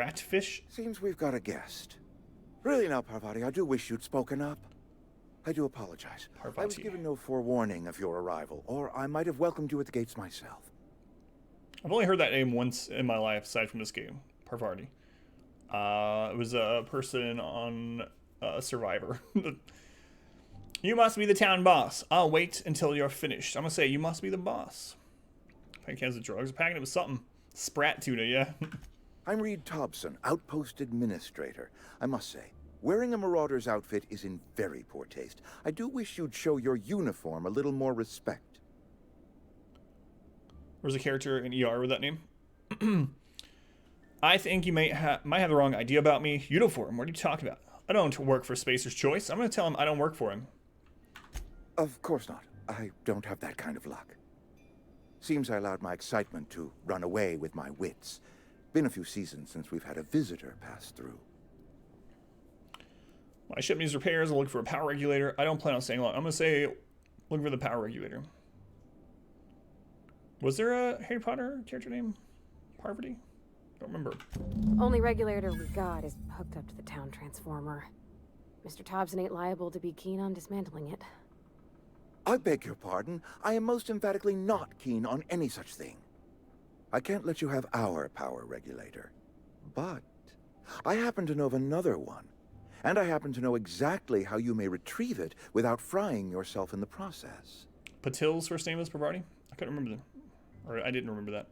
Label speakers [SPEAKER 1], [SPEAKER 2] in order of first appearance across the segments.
[SPEAKER 1] Ratfish?
[SPEAKER 2] Seems we've got a guest. Really now, Parvati, I do wish you'd spoken up. I do apologize.
[SPEAKER 1] Parvati.
[SPEAKER 2] I was given no forewarning of your arrival, or I might have welcomed you at the gates myself.
[SPEAKER 1] I've only heard that name once in my life, aside from this game. Parvati. It was a person on Survivor. You must be the town boss. I'll wait until you're finished. I'm gonna say, you must be the boss. Packing cans of drugs. Packing it with something. Sprat tuna, yeah.
[SPEAKER 2] I'm Reed Thompson, Outpost Administrator. I must say, wearing a Marauder's outfit is in very poor taste. I do wish you'd show your uniform a little more respect.
[SPEAKER 1] There's a character in ER with that name. I think you might have the wrong idea about me. Uniform, what are you talking about? I don't work for Spacer's Choice. I'm gonna tell him I don't work for him.
[SPEAKER 2] Of course not. I don't have that kind of luck. Seems I allowed my excitement to run away with my wits. Been a few seasons since we've had a visitor pass through.
[SPEAKER 1] My ship needs repairs. I'll look for a power regulator. I don't plan on staying long. I'm gonna say looking for the power regulator. Was there a Harry Potter character named Parvati? Don't remember.
[SPEAKER 3] Only regulator we got is hooked up to the town transformer. Mr. Thompson ain't liable to be keen on dismantling it.
[SPEAKER 2] I beg your pardon. I am most emphatically not keen on any such thing. I can't let you have our power regulator. But I happen to know of another one. And I happen to know exactly how you may retrieve it without frying yourself in the process.
[SPEAKER 1] Patil's first name was Parvati? I couldn't remember or I didn't remember that.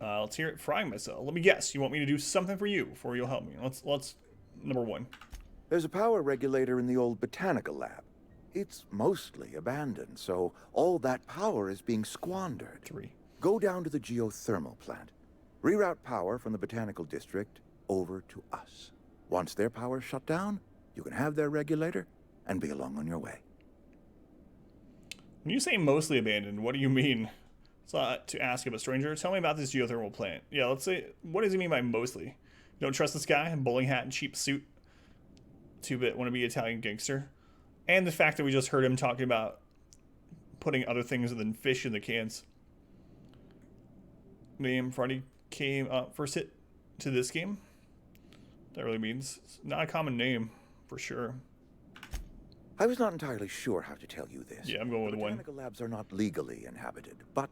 [SPEAKER 1] Let's hear it. Frying myself. Let me guess. You want me to do something for you before you'll help me. Let's number one.
[SPEAKER 2] There's a power regulator in the old botanical lab. It's mostly abandoned, so all that power is being squandered.
[SPEAKER 1] 3.
[SPEAKER 2] Go down to the geothermal plant. Reroute power from the botanical district over to us. Once their power's shut down, you can have their regulator and be along on your way.
[SPEAKER 1] When you say mostly abandoned, what do you mean? It's not to ask of a stranger. Tell me about this geothermal plant. Yeah, let's say, what does he mean by mostly? You don't trust this guy? Bowling hat and cheap suit? 2-bit wannabe Italian gangster? And the fact that we just heard him talking about putting other things than fish in the cans. Name Friday came up first hit to this game. That really means it's not a common name, for sure.
[SPEAKER 2] I was not entirely sure how to tell you this.
[SPEAKER 1] Yeah, I'm going with one.
[SPEAKER 2] Botanical labs are not legally inhabited, but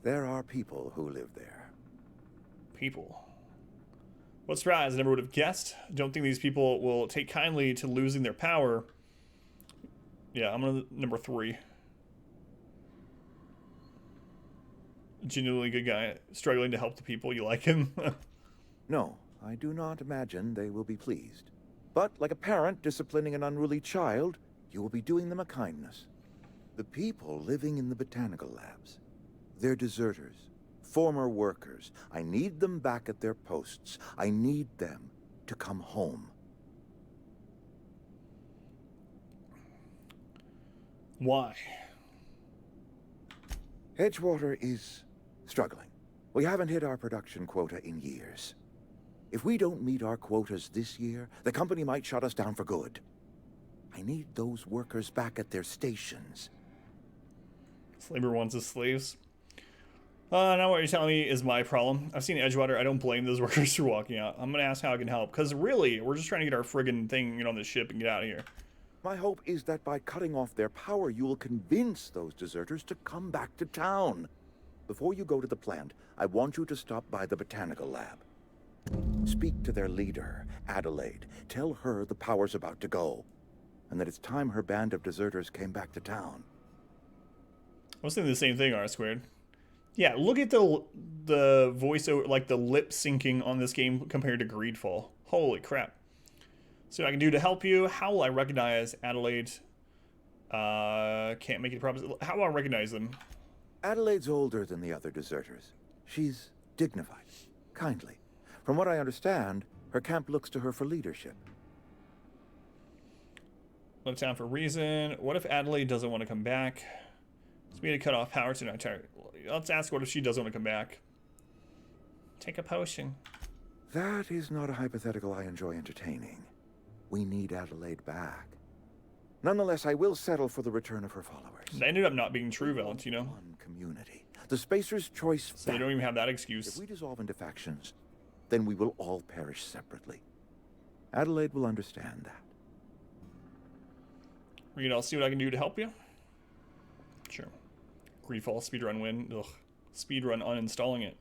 [SPEAKER 2] there are people who live there.
[SPEAKER 1] People. What surprise, I never would have guessed. Don't think these people will take kindly to losing their power. Yeah, I'm gonna number 3. Genuinely good guy, struggling to help the people. You like him?
[SPEAKER 2] No, I do not imagine they will be pleased. But like a parent disciplining an unruly child, you will be doing them a kindness. The people living in the botanical labs, they're deserters, former workers. I need them back at their posts. I need them to come home.
[SPEAKER 1] Why?
[SPEAKER 2] Edgewater is struggling. We haven't hit our production quota in years. If we don't meet our quotas this year, the company might shut us down for good. I need those workers back at their stations.
[SPEAKER 1] Slaver wants his slaves. Now what you're telling me is my problem. I've seen Edgewater. I don't blame those workers for walking out. I'm going to ask how I can help. Because really, we're just trying to get our friggin' thing on the ship and get out of here.
[SPEAKER 2] My hope is that by cutting off their power, you will convince those deserters to come back to town. Before you go to the plant, I want you to stop by the botanical lab. Speak to their leader, Adelaide. Tell her the power's about to go, and that it's time her band of deserters came back to town.
[SPEAKER 1] I was thinking the same thing, R-squared. Yeah, look at the voiceover, like the lip syncing on this game compared to Greedfall. Holy crap. So what I can do to help you. How will I recognize Adelaide? Can't make any promises. How will I recognize them?
[SPEAKER 2] Adelaide's older than the other deserters. She's dignified, kindly. From what I understand, her camp looks to her for leadership.
[SPEAKER 1] Left town for a reason. What if Adelaide doesn't want to come back? So we need to cut off power tonight. Let's ask what if she doesn't want to come back. Take a potion.
[SPEAKER 2] That is not a hypothetical I enjoy entertaining. We need Adelaide back. Nonetheless, I will settle for the return of her followers.
[SPEAKER 1] That ended up not being true, Valentino.
[SPEAKER 2] One community. The Spacer's choice.
[SPEAKER 1] So they don't even have that excuse.
[SPEAKER 2] If we dissolve into factions, then we will all perish separately. Adelaide will understand that.
[SPEAKER 1] Reed, I'll see what I can do to help you. Sure. Greedfall speedrun win. Ugh. Speedrun uninstalling it.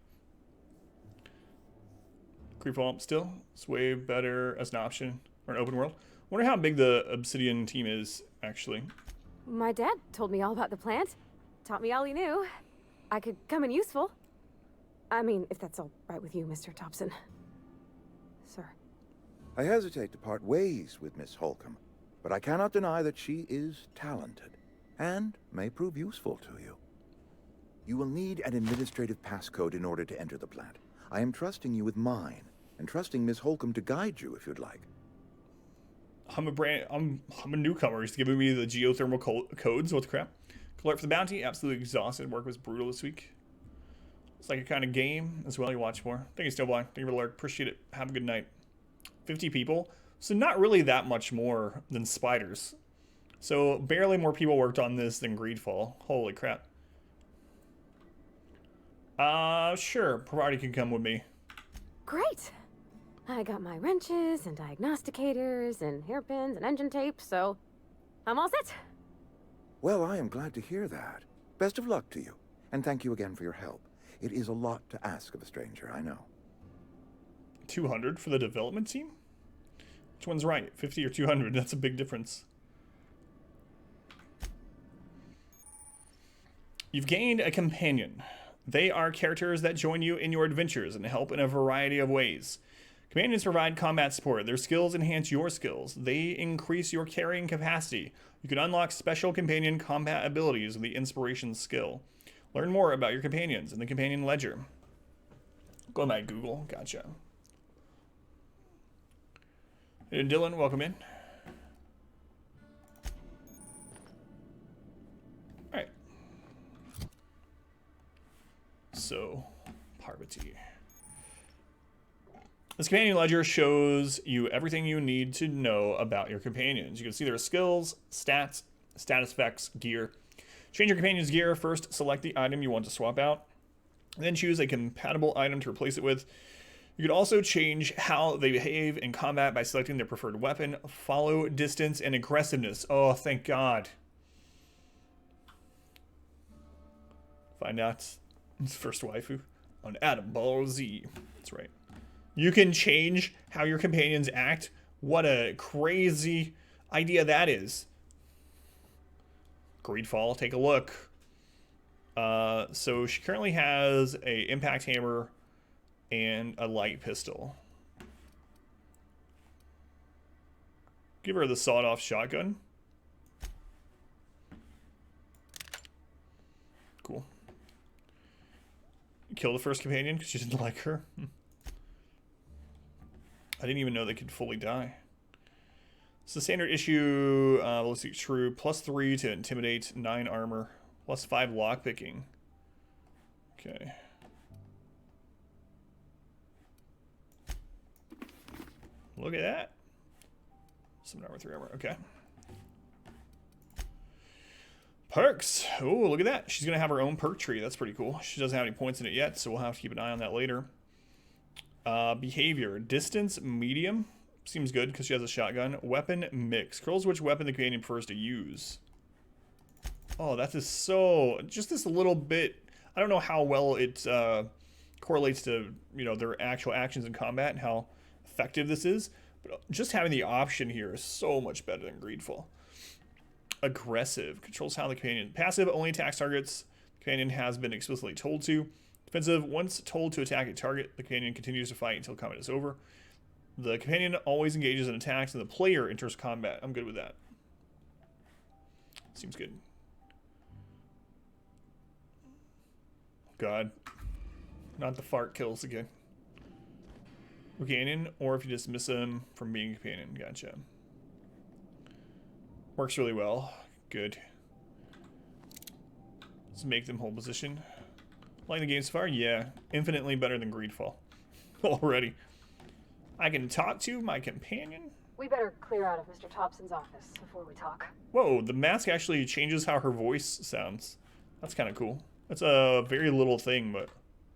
[SPEAKER 1] Greedfall still. It's way better as an option or an open world. Wonder how big the Obsidian team is, actually.
[SPEAKER 3] My dad told me all about the plant. Taught me all he knew. I could come in useful. I mean, if that's all right with you, Mr. Thompson. Sir.
[SPEAKER 2] I hesitate to part ways with Miss Holcomb, but I cannot deny that she is talented and may prove useful to you. You will need an administrative passcode in order to enter the plant. I am trusting you with mine, and trusting Miss Holcomb to guide you if you'd like.
[SPEAKER 1] I'm a newcomer. He's giving me the geothermal codes. What the crap? Alert for the bounty. Absolutely exhausted. Work was brutal this week. It's like a kind of game as well. You watch more. Thank you, Snowblind. Thank you for the alert. Appreciate it. Have a good night. 50 people. So not really that much more than spiders. So barely more people worked on this than Greedfall. Holy crap. Sure. Parvati can come with me.
[SPEAKER 3] Great. I got my wrenches and diagnosticators and hairpins and engine tape, so I'm all set.
[SPEAKER 2] Well, I am glad to hear that. Best of luck to you, and thank you again for your help. It is a lot to ask of a stranger, I know.
[SPEAKER 1] 200 for the development team? Which one's right? 50 or 200? That's a big difference. You've gained a companion. They are characters that join you in your adventures and help in a variety of ways. Companions provide combat support. Their skills enhance your skills. They increase your carrying capacity. You can unlock special companion combat abilities with the inspiration skill. Learn more about your companions in the companion ledger. Go by Google. Gotcha. Hey, Dylan, welcome in. All right. So, Parvati. This companion ledger shows you everything you need to know about your companions. You can see their skills, stats, status effects, gear. Change your companion's gear. First, select the item you want to swap out. Then choose a compatible item to replace it with. You can also change how they behave in combat by selecting their preferred weapon, follow distance, and aggressiveness. Oh, thank God. Find out his first waifu on AdamVsEverything. That's right. You can change how your companions act. What a crazy idea that is. Greedfall, take a look. So she currently has a impact hammer and a light pistol. Give her the sawed-off shotgun. Cool. Kill the first companion because she didn't like her. I didn't even know they could fully die. It's the standard issue, let's see, true. +3 to intimidate, 9 armor, +5 lockpicking. Okay. Look at that. 7 armor, 3 armor, okay. Perks. Oh, look at that. She's going to have her own perk tree. That's pretty cool. She doesn't have any points in it yet, so we'll have to keep an eye on that later. Behavior. Distance, medium. Seems good because she has a shotgun. Weapon, mix. Controls which weapon the companion prefers to use. Oh, that is so... Just this little bit... I don't know how well it correlates to, you know, their actual actions in combat and how effective this is. But just having the option here is so much better than Greedfall. Aggressive. Controls how the companion... Passive only attacks targets the companion has been explicitly told to. Defensive, once told to attack a target, the companion continues to fight until combat is over. The companion always engages in attacks and the player enters combat. I'm good with that. Seems good. God. Not the fart kills again. Companion, or if you dismiss him from being a companion. Gotcha. Works really well. Good. Let's make them hold position. Like the game so far? Yeah. Infinitely better than Greedfall. Already. I can talk to my companion.
[SPEAKER 3] We better clear out of Mr. Thompson's office before we talk.
[SPEAKER 1] Whoa, the mask actually changes how her voice sounds. That's kind of cool. That's a very little thing, but...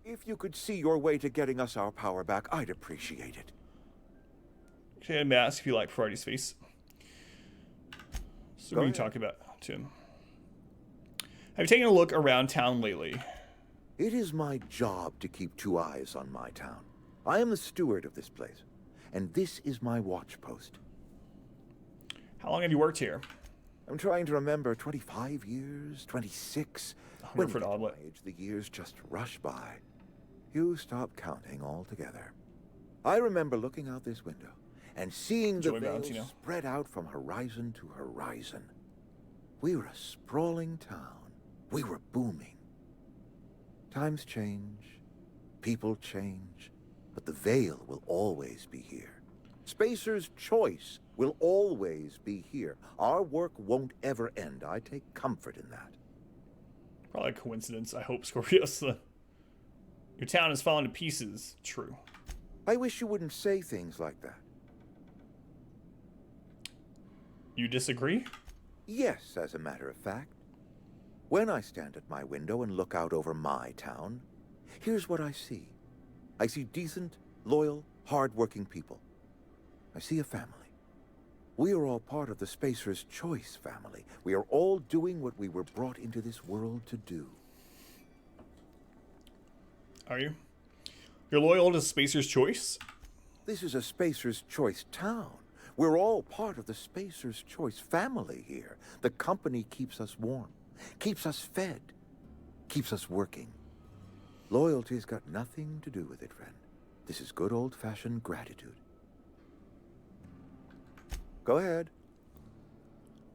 [SPEAKER 2] If you could see your way to getting us our power back, I'd appreciate it.
[SPEAKER 1] Okay, mask if you like Friday's face. So we can talk about Tim. Have you taken a look around town lately?
[SPEAKER 2] It is my job to keep 2 eyes on my town. I am the steward of this place, and this is my watch post.
[SPEAKER 1] How long have you worked here?
[SPEAKER 2] I'm trying to remember, 25 years, 26. When you
[SPEAKER 1] for an
[SPEAKER 2] get to
[SPEAKER 1] omelet.
[SPEAKER 2] my age, the years just rush by. You stop counting altogether. I remember looking out this window and seeing the
[SPEAKER 1] Joy
[SPEAKER 2] veils
[SPEAKER 1] bounds, you know.
[SPEAKER 2] spread out from horizon to horizon. We were a sprawling town. We were booming. Times change, people change, but the veil will always be here. Spacer's choice will always be here. Our work won't ever end. I take comfort in that.
[SPEAKER 1] Probably a coincidence, I hope, Scorpius. Your town has fallen to pieces. True.
[SPEAKER 2] I wish you wouldn't say things like that.
[SPEAKER 1] You disagree?
[SPEAKER 2] Yes, as a matter of fact. When I stand at my window and look out over my town, here's what I see. I see decent, loyal, hard-working people. I see a family. We are all part of the Spacer's Choice family. We are all doing what we were brought into this world to do.
[SPEAKER 1] Are you? You're loyal to Spacer's Choice?
[SPEAKER 2] This is a Spacer's Choice town. We're all part of the Spacer's Choice family here. The company keeps us warm, keeps us fed, keeps us working. Loyalty's got nothing to do with it, friend. This is good old-fashioned gratitude. Go ahead.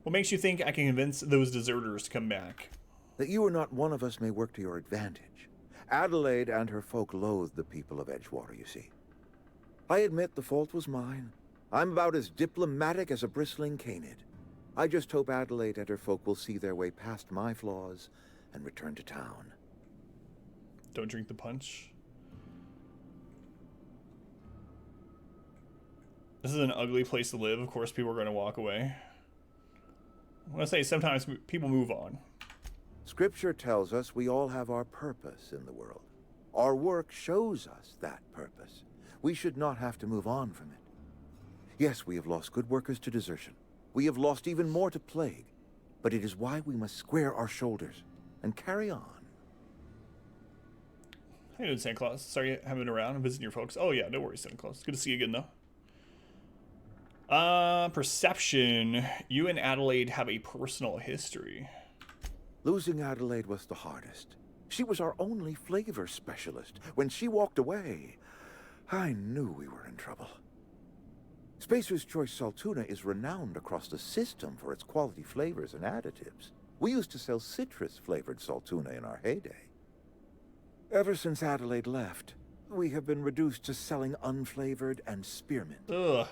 [SPEAKER 1] What makes you think I can convince those deserters to come back?
[SPEAKER 2] That you or not one of us may work to your advantage. Adelaide and her folk loathe the people of Edgewater, you see. I admit the fault was mine. I'm about as diplomatic as a bristling canid. I just hope Adelaide and her folk will see their way past my flaws and return to town.
[SPEAKER 1] Don't drink the punch. This is an ugly place to live. Of course, people are going to walk away. I want to say sometimes people move on.
[SPEAKER 2] Scripture tells us we all have our purpose in the world. Our work shows us that purpose. We should not have to move on from it. Yes, we have lost good workers to desertion. We have lost even more to plague. But it is why we must square our shoulders and carry on.
[SPEAKER 1] How you doing, Santa Claus? Sorry having been around and visiting your folks. Oh yeah, no worries, Santa Claus. Good to see you again, though. Perception. You and Adelaide have a personal history.
[SPEAKER 2] Losing Adelaide was the hardest. She was our only flavor specialist. When she walked away, I knew we were in trouble. Spacer's Choice Saltuna is renowned across the system for its quality flavors and additives. We used to sell citrus-flavored Saltuna in our heyday. Ever since Adelaide left, we have been reduced to selling unflavored and spearmint.
[SPEAKER 1] Ugh.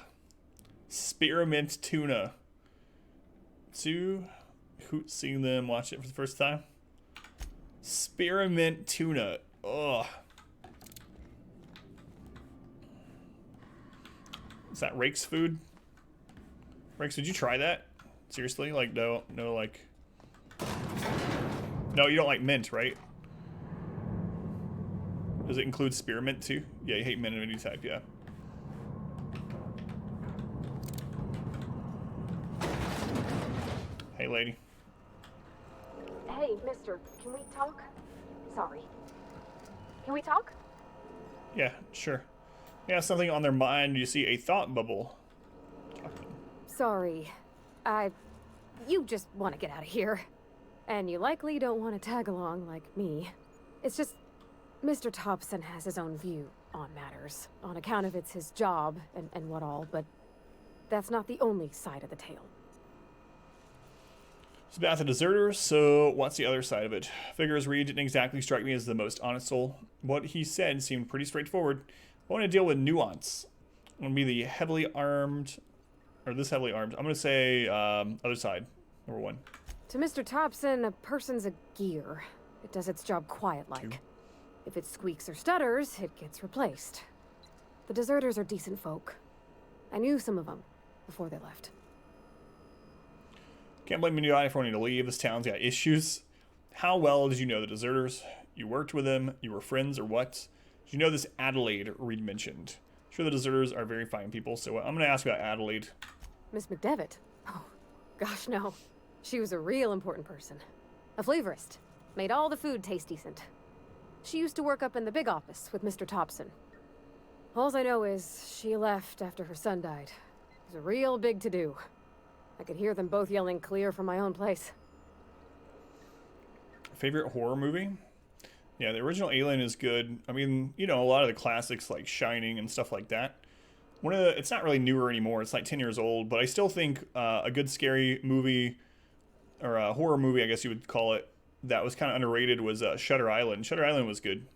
[SPEAKER 1] Spearmint tuna. Two hoot seeing them watch it for the first time. Spearmint tuna. Ugh. Is that Rake's food? Rakes, did you try that? Seriously? Like, no, like... No, you don't like mint, right? Does it include spearmint too? Yeah, you hate mint of any type, yeah. Hey, lady.
[SPEAKER 3] Hey, mister, can we talk? Sorry. Can we talk?
[SPEAKER 1] Yeah, sure. Yeah, something on their mind. You see a thought bubble.
[SPEAKER 3] Sorry. You just want to get out of here. And you likely don't want to tag along like me. It's just, Mr. Thompson has his own view on matters. On account of it's his job and what all, but that's not the only side of the tale.
[SPEAKER 1] It's about the deserters, so what's the other side of it? Figures Reed didn't exactly strike me as the most honest soul. What he said seemed pretty straightforward. I want to deal with nuance. I'm going to be the heavily armed, or this heavily armed. I'm going to say other side, number one.
[SPEAKER 3] To Mr. Thompson, a person's a gear. It does its job quiet-like. If it squeaks or stutters, it gets replaced. The deserters are decent folk. I knew some of them. before they left.
[SPEAKER 1] Can't blame anybody for wanting to leave. This town's got issues. How well did you know the deserters? You worked with them? You were friends or what? Did you know this Adelaide Reed mentioned? Sure, the deserters are very fine people, so I'm going to ask about Adelaide.
[SPEAKER 3] Miss McDevitt? Oh, gosh, no. She was a real important person. A flavorist. Made all the food taste decent. She used to work up in the big office with Mr. Thompson. All I know is she left after her son died. It was a real big to-do. I could hear them both yelling clear from my own place.
[SPEAKER 1] Favorite horror movie? Yeah, the original Alien is good. I mean, you know, a lot of the classics like Shining and stuff like that. It's not really newer anymore. It's like 10 years old, but I still think a good scary movie, or a horror movie, I guess you would call it, that was kind of underrated was Shutter Island. Shutter Island was good.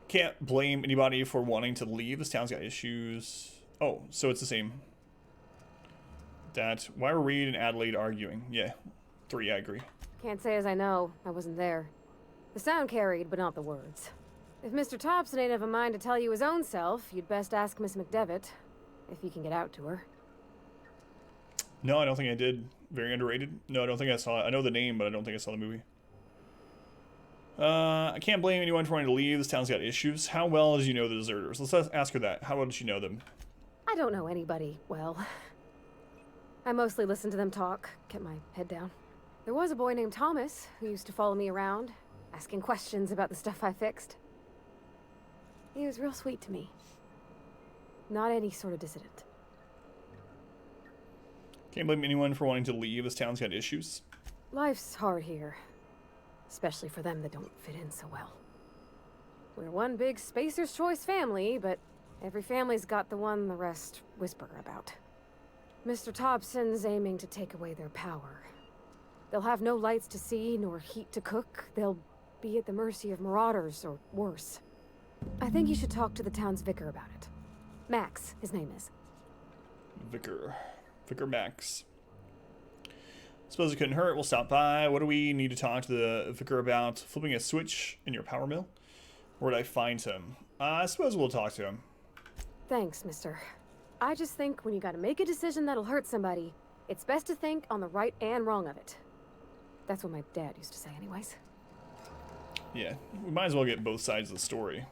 [SPEAKER 1] Can't blame anybody for wanting to leave. This town's got issues. Oh, so it's the same. Why were Reed and Adelaide arguing? Yeah, 3, I agree.
[SPEAKER 3] Can't say as I know. I wasn't there. The sound carried, but not the words. If Mr. Thompson ain't of a mind to tell you his own self, you'd best ask Miss McDevitt, if you can get out to her.
[SPEAKER 1] No, I don't think I did. Very underrated. No, I don't think I saw it. I know the name, but I don't think I saw the movie. I can't blame anyone for wanting to leave. This town's got issues. How well did you know the deserters? Let's ask her that. How well did she know them?
[SPEAKER 3] I don't know anybody well. I mostly listened to them talk, kept my head down. There was a boy named Thomas who used to follow me around, asking questions about the stuff I fixed. He was real sweet to me. Not any sort of dissident.
[SPEAKER 1] Can't blame anyone for wanting to leave. This town's got issues.
[SPEAKER 3] Life's hard here. Especially for them that don't fit in so well. We're one big Spacer's Choice family, but every family's got the one the rest whisper about. Mr. Thompson's aiming to take away their power. They'll have no lights to see, nor heat to cook. They'll be at the mercy of marauders, or worse. I think you should talk to the town's vicar about it. Max, his name is.
[SPEAKER 1] Vicar Max. Suppose it couldn't hurt. We'll stop by. What do we need to talk to the vicar about? Flipping a switch in your power mill? Where would I find him? I suppose we'll talk to him.
[SPEAKER 3] Thanks, mister. I just think when you gotta make a decision that'll hurt somebody, it's best to think on the right and wrong of it. That's what my dad used to say anyways.
[SPEAKER 1] Yeah, we might as well get both sides of the story.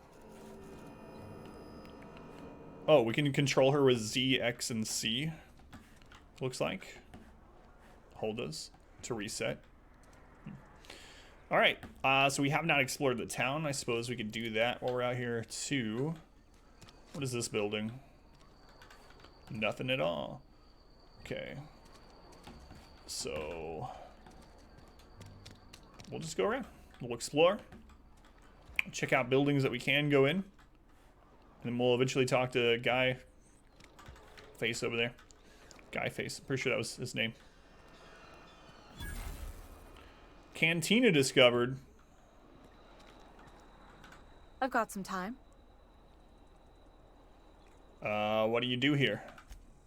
[SPEAKER 1] Oh, we can control her with Z, X, and C. Looks like. Hold us to reset. Alright, so we have not explored the town. I suppose we could do that while we're out here too. What is this building? Nothing at all. Okay. So we'll just go around. We'll explore. Check out buildings that we can go in. And then we'll eventually talk to Guy Face over there. Guy Face. I'm pretty sure that was his name. Cantina discovered.
[SPEAKER 4] I've got some time.
[SPEAKER 1] What do you do here?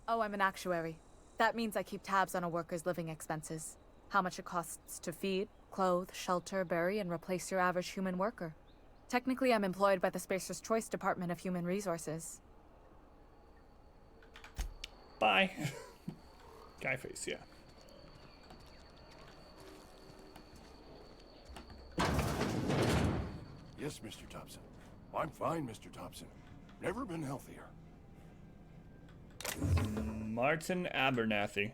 [SPEAKER 4] Oh, I'm an actuary. That means I keep tabs on a worker's living expenses. How much it costs to feed, clothe, shelter, bury, and replace your average human worker. Technically, I'm employed by the Spacer's Choice Department of Human Resources.
[SPEAKER 1] Bye. Guy Face, yeah.
[SPEAKER 5] Yes, Mr. Thompson. I'm fine, Mr. Thompson. Never been healthier.
[SPEAKER 1] Martin Abernathy.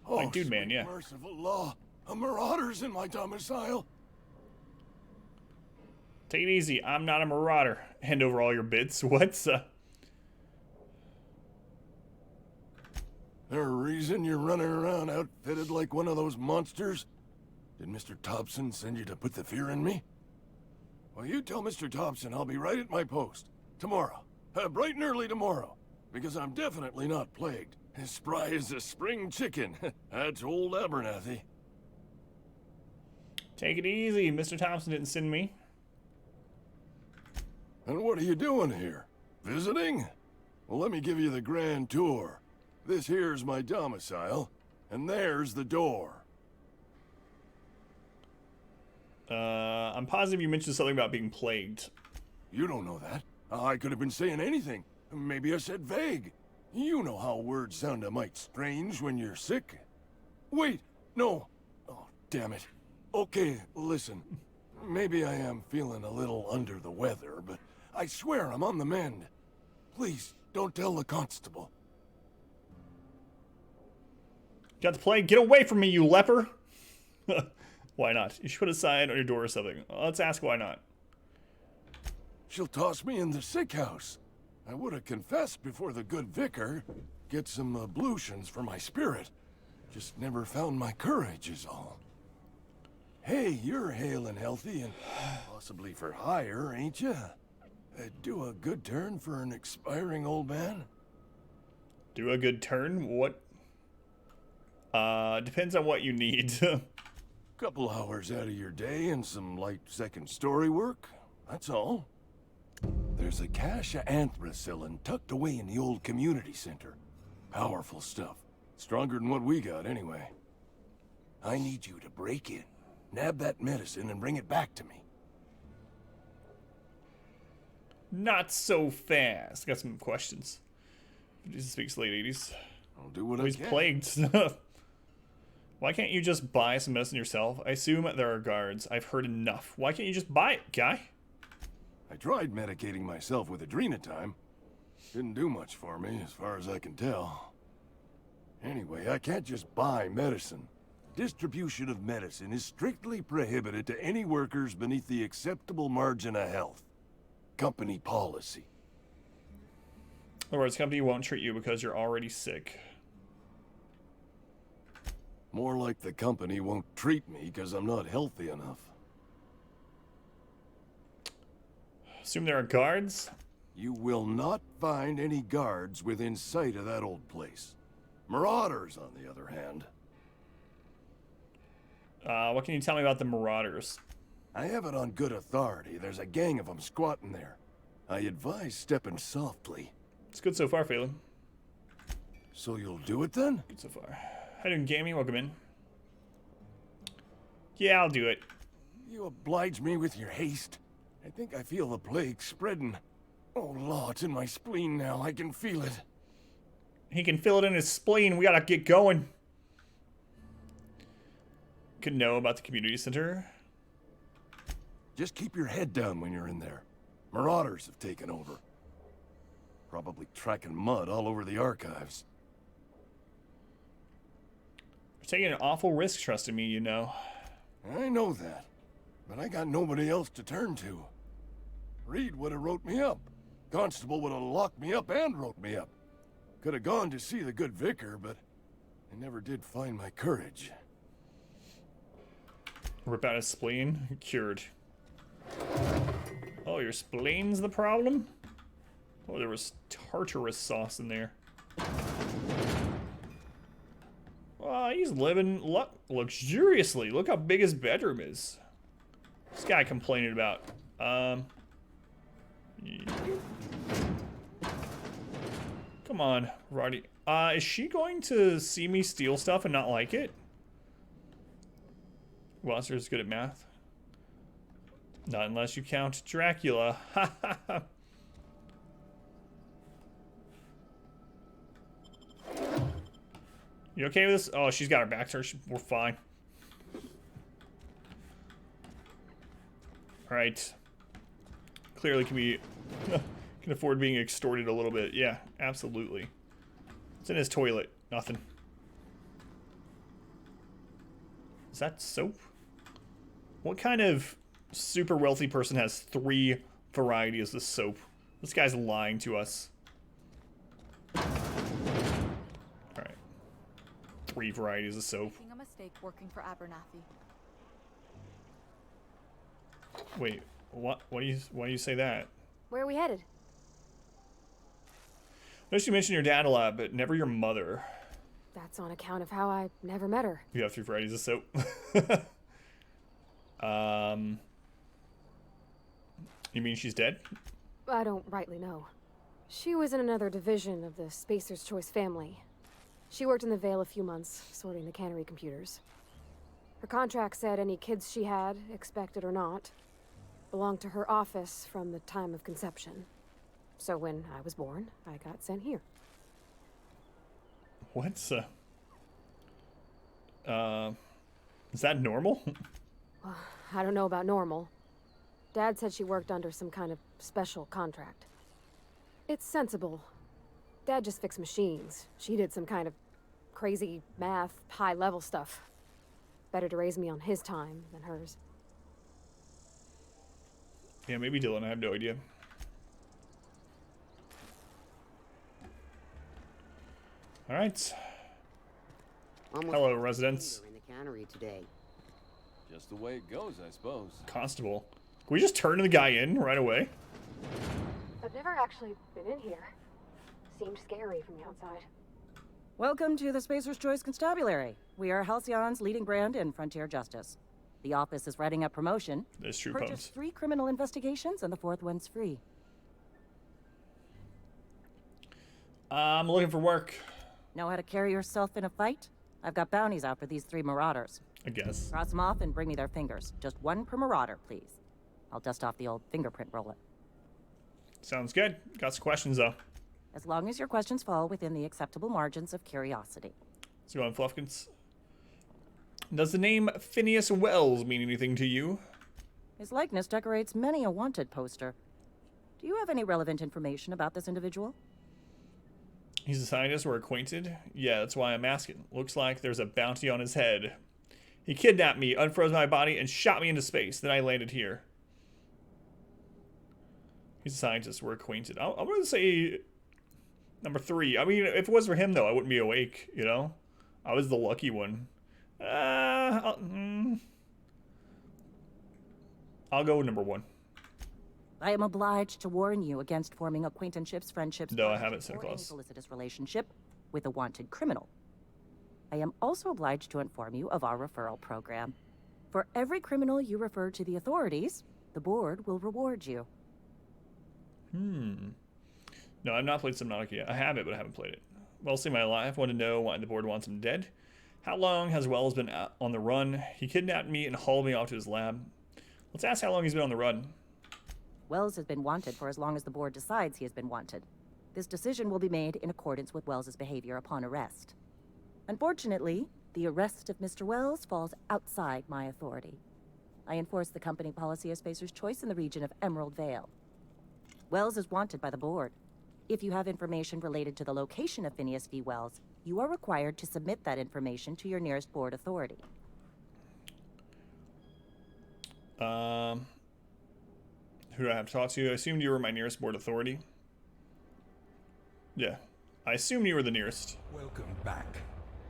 [SPEAKER 5] Oh,
[SPEAKER 1] Like Dude Man,
[SPEAKER 5] sweet
[SPEAKER 1] yeah.
[SPEAKER 5] merciful law. A marauder's in my domicile.
[SPEAKER 1] Take it easy. I'm not a marauder. Hand over all your bits. What's
[SPEAKER 5] There a reason you're running around outfitted like one of those monsters? Did Mr. Thompson send you to put the fear in me? Well, you tell Mr. Thompson I'll be right at my post. Tomorrow. Bright and early tomorrow. Because I'm definitely not plagued. As spry as a spring chicken. That's old Abernathy.
[SPEAKER 1] Take it easy. Mr. Thompson didn't send me.
[SPEAKER 5] And what are you doing here? Visiting? Well, let me give you the grand tour. This here's my domicile, and there's the door.
[SPEAKER 1] I'm positive you mentioned something about being plagued.
[SPEAKER 5] You don't know that. I could have been saying anything. Maybe I said vague. You know how words sound a mite strange when you're sick. Wait, no. Oh, damn it. Okay, listen. Maybe I am feeling a little under the weather, but I swear I'm on the mend. Please, don't tell the constable.
[SPEAKER 1] Got the plague? Get away from me, you leper! Why not? You should put a sign on your door or something. Let's ask why not.
[SPEAKER 5] She'll toss me in the sick house. I would have confessed before the good vicar. Get some ablutions for my spirit. Just never found my courage is all. Hey, you're hale and healthy and possibly for hire, ain't you? Do a good turn for an expiring old man?
[SPEAKER 1] Do a good turn? What? Depends on what you need.
[SPEAKER 5] Couple hours out of your day and some light second story work. That's all. There's a cache of anthracillin tucked away in the old community center. Powerful stuff. Stronger than what we got, anyway. I need you to break in, nab that medicine, and bring it back to me.
[SPEAKER 1] Not so fast. Got some questions. Jesus speaks late 80s.
[SPEAKER 5] I'll do what
[SPEAKER 1] He's
[SPEAKER 5] I can.
[SPEAKER 1] plagued. Why can't you just buy some medicine yourself? I assume there are guards. I've heard enough. Why can't you just buy it, guy?
[SPEAKER 5] I tried medicating myself with adrenatime. Didn't do much for me, as far as I can tell. Anyway, I can't just buy medicine. Distribution of medicine is strictly prohibited to any workers beneath the acceptable margin of health. Company policy.
[SPEAKER 1] In other words, company won't treat you because you're already sick.
[SPEAKER 5] More like the company won't treat me because I'm not healthy enough.
[SPEAKER 1] Assume there are guards?
[SPEAKER 5] You will not find any guards within sight of that old place. Marauders, on the other hand.
[SPEAKER 1] What can you tell me about the Marauders?
[SPEAKER 5] I have it on good authority. There's a gang of them squatting there. I advise stepping softly.
[SPEAKER 1] It's good so far, Phelan.
[SPEAKER 5] So you'll do it then?
[SPEAKER 1] Good so far. How you doing, Gaming? Welcome in. Yeah, I'll do it.
[SPEAKER 5] You oblige me with your haste. I think I feel the plague spreading. Oh, Law, it's in my spleen now. I can feel it.
[SPEAKER 1] He can feel it in his spleen. We gotta get going. Could know about the community center.
[SPEAKER 5] Just keep your head down when you're in there. Marauders have taken over. Probably tracking mud all over the archives.
[SPEAKER 1] You're taking an awful risk trusting me, you know.
[SPEAKER 5] I know that, but I got nobody else to turn to. Reed would have wrote me up. Constable would have locked me up and wrote me up. Could have gone to see the good vicar, but I never did find my courage.
[SPEAKER 1] Rip out his spleen. Cured. Oh, your spleen's the problem? Oh, there was tartarus sauce in there. Oh, he's living luxuriously. Look how big his bedroom is. This guy complaining about. Come on, Roddy. Is she going to see me steal stuff and not like it? Wasser's good at math. Not unless you count Dracula. Ha ha ha. You okay with this? Oh, she's got her back to her. We're fine. Alright. Clearly can afford being extorted a little bit. Yeah, absolutely. What's in his toilet? Nothing. Is that soap? What kind of super wealthy person has 3 varieties of soap? This guy's lying to us. Alright. 3 varieties of soap.
[SPEAKER 4] Making a mistake working for Abernathy.
[SPEAKER 1] Wait, what? Why do you say that?
[SPEAKER 3] Where are we headed?
[SPEAKER 1] Notice you mentioned your dad a lot, but never your mother.
[SPEAKER 3] That's on account of how I never met her.
[SPEAKER 1] You have 3 varieties of soap. You mean she's dead?
[SPEAKER 3] I don't rightly know. She was in another division of the Spacer's Choice family. She worked in the Vale a few months, sorting the cannery computers. Her contract said any kids she had, expected or not, belonged to her office from the time of conception. So when I was born, I got sent here.
[SPEAKER 1] What's is that normal?
[SPEAKER 3] I don't know about normal. Dad said she worked under some kind of special contract. It's sensible. Dad just fixed machines. She did some kind of crazy math, high-level stuff. Better to raise me on his time than hers.
[SPEAKER 1] Yeah, maybe Dylan. I have no idea. All right.
[SPEAKER 6] Almost
[SPEAKER 1] Hello, residents.
[SPEAKER 6] in the cannery today.
[SPEAKER 7] Just the way it goes, I suppose.
[SPEAKER 1] Constable. Can we just turn the guy in right away?
[SPEAKER 3] I've never actually been in here. Seemed scary from the outside.
[SPEAKER 8] Welcome to the Spacer's Choice Constabulary. We are Halcyon's leading brand in frontier justice. The office is writing up promotion.
[SPEAKER 1] There's true
[SPEAKER 8] Purchase
[SPEAKER 1] poems.
[SPEAKER 8] 3 criminal investigations and the 4th one's free.
[SPEAKER 1] I'm looking for work,
[SPEAKER 8] Know how to carry yourself in a fight? I've got bounties out for these 3 marauders.
[SPEAKER 1] I guess.
[SPEAKER 8] Cross them off and bring me their fingers. Just 1 per marauder, please. I'll dust off the old fingerprint roller.
[SPEAKER 1] Sounds good. Got some questions, though.
[SPEAKER 8] As long as your questions fall within the acceptable margins of curiosity.
[SPEAKER 1] Let's go on, Fluffkins. Does the name Phineas Wells mean anything to you?
[SPEAKER 8] His likeness decorates many a wanted poster. Do you have any relevant information about this individual?
[SPEAKER 1] He's a scientist. We're acquainted. Yeah, that's why I'm asking. Looks like there's a bounty on his head. He kidnapped me, unfroze my body, and shot me into space. Then I landed here. He's a scientist. We're acquainted. I'm going to say number 3. I mean, if it was for him, though, I wouldn't be awake, you know? I was the lucky one. I'll go with number 1.
[SPEAKER 8] I am obliged to warn you against forming acquaintanceships, friendships,
[SPEAKER 1] No, I haven't, Santa
[SPEAKER 8] or any
[SPEAKER 1] Claus.
[SPEAKER 8] felicitous relationship with a wanted criminal. I am also obliged to inform you of our referral program. For every criminal you refer to the authorities, the board will reward you.
[SPEAKER 1] No, I've not played Subnautica yet. I have it, but I haven't played it. Wells saved my life. Want to know why the board wants him dead? How long has Wells been on the run? He kidnapped me and hauled me off to his lab. Let's ask how long he's been on the run.
[SPEAKER 8] Wells has been wanted for as long as the board decides he has been wanted. This decision will be made in accordance with Wells's behavior upon arrest. Unfortunately, the arrest of Mr. Wells falls outside my authority. I enforce the company policy of Spacer's Choice in the region of Emerald Vale. Wells is wanted by the board. If you have information related to the location of Phineas V. Wells, you are required to submit that information to your nearest board authority.
[SPEAKER 1] Who do I have to talk to? I assumed you were my nearest board authority. Yeah. I assumed you were the nearest.
[SPEAKER 9] Welcome back.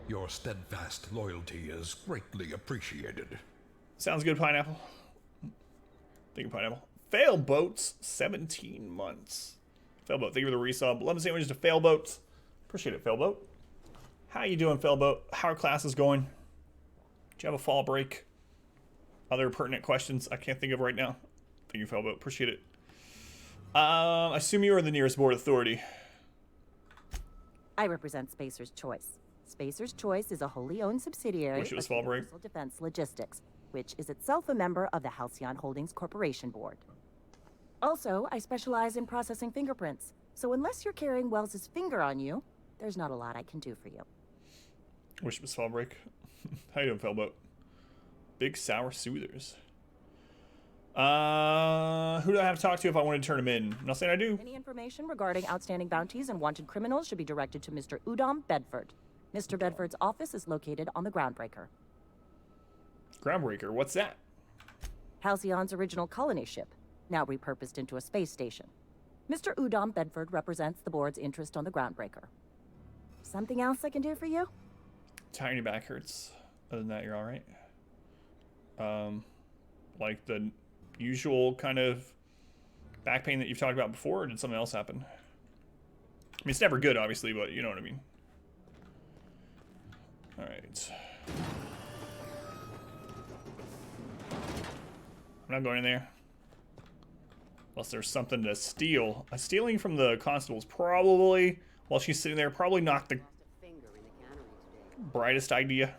[SPEAKER 9] Your steadfast loyalty is greatly appreciated.
[SPEAKER 1] Sounds good, Pineapple. Thank you, Pineapple. Fail boats, 17 months. Failboat, thank you for the resub. Lemon sandwiches to Failboat. Appreciate it, Failboat. How you doing, Failboat? How are classes going? Do you have a fall break? Other pertinent questions I can't think of right now. Thank you, Failboat. Appreciate it. I assume you are the nearest board authority.
[SPEAKER 8] I represent Spacer's Choice. Spacer's Choice is a wholly owned subsidiary
[SPEAKER 1] Wish it was
[SPEAKER 8] of
[SPEAKER 1] fall break.
[SPEAKER 8] Universal Defense Logistics, which is itself a member of the Halcyon Holdings Corporation Board. Also, I specialize in processing fingerprints, so unless you're carrying Wells's finger on you, there's not a lot I can do for you.
[SPEAKER 1] Wish it was fall break. How you doing, Failboat? Big Sour Soothers. Who do I have to talk to if I want to turn him in? I'm not saying I do.
[SPEAKER 8] Any information regarding outstanding bounties and wanted criminals should be directed to Mr. Udom Bedford. Mr. Bedford's office is located on the Groundbreaker.
[SPEAKER 1] Groundbreaker, what's that?
[SPEAKER 8] Halcyon's original colony ship, now repurposed into a space station. Mr. Udom Bedford represents the board's interest on the Groundbreaker. Something else I can do for you?
[SPEAKER 1] Tiny back hurts. Other than that, you're all right. Like the usual kind of back pain that you've talked about before, or did something else happen? I mean, it's never good, obviously, but you know what I mean. All right. I'm not going in there. Unless there's something to steal. Stealing from the constables probably, while she's sitting there, probably not the
[SPEAKER 6] Lost a finger in the cannery today.
[SPEAKER 1] brightest idea.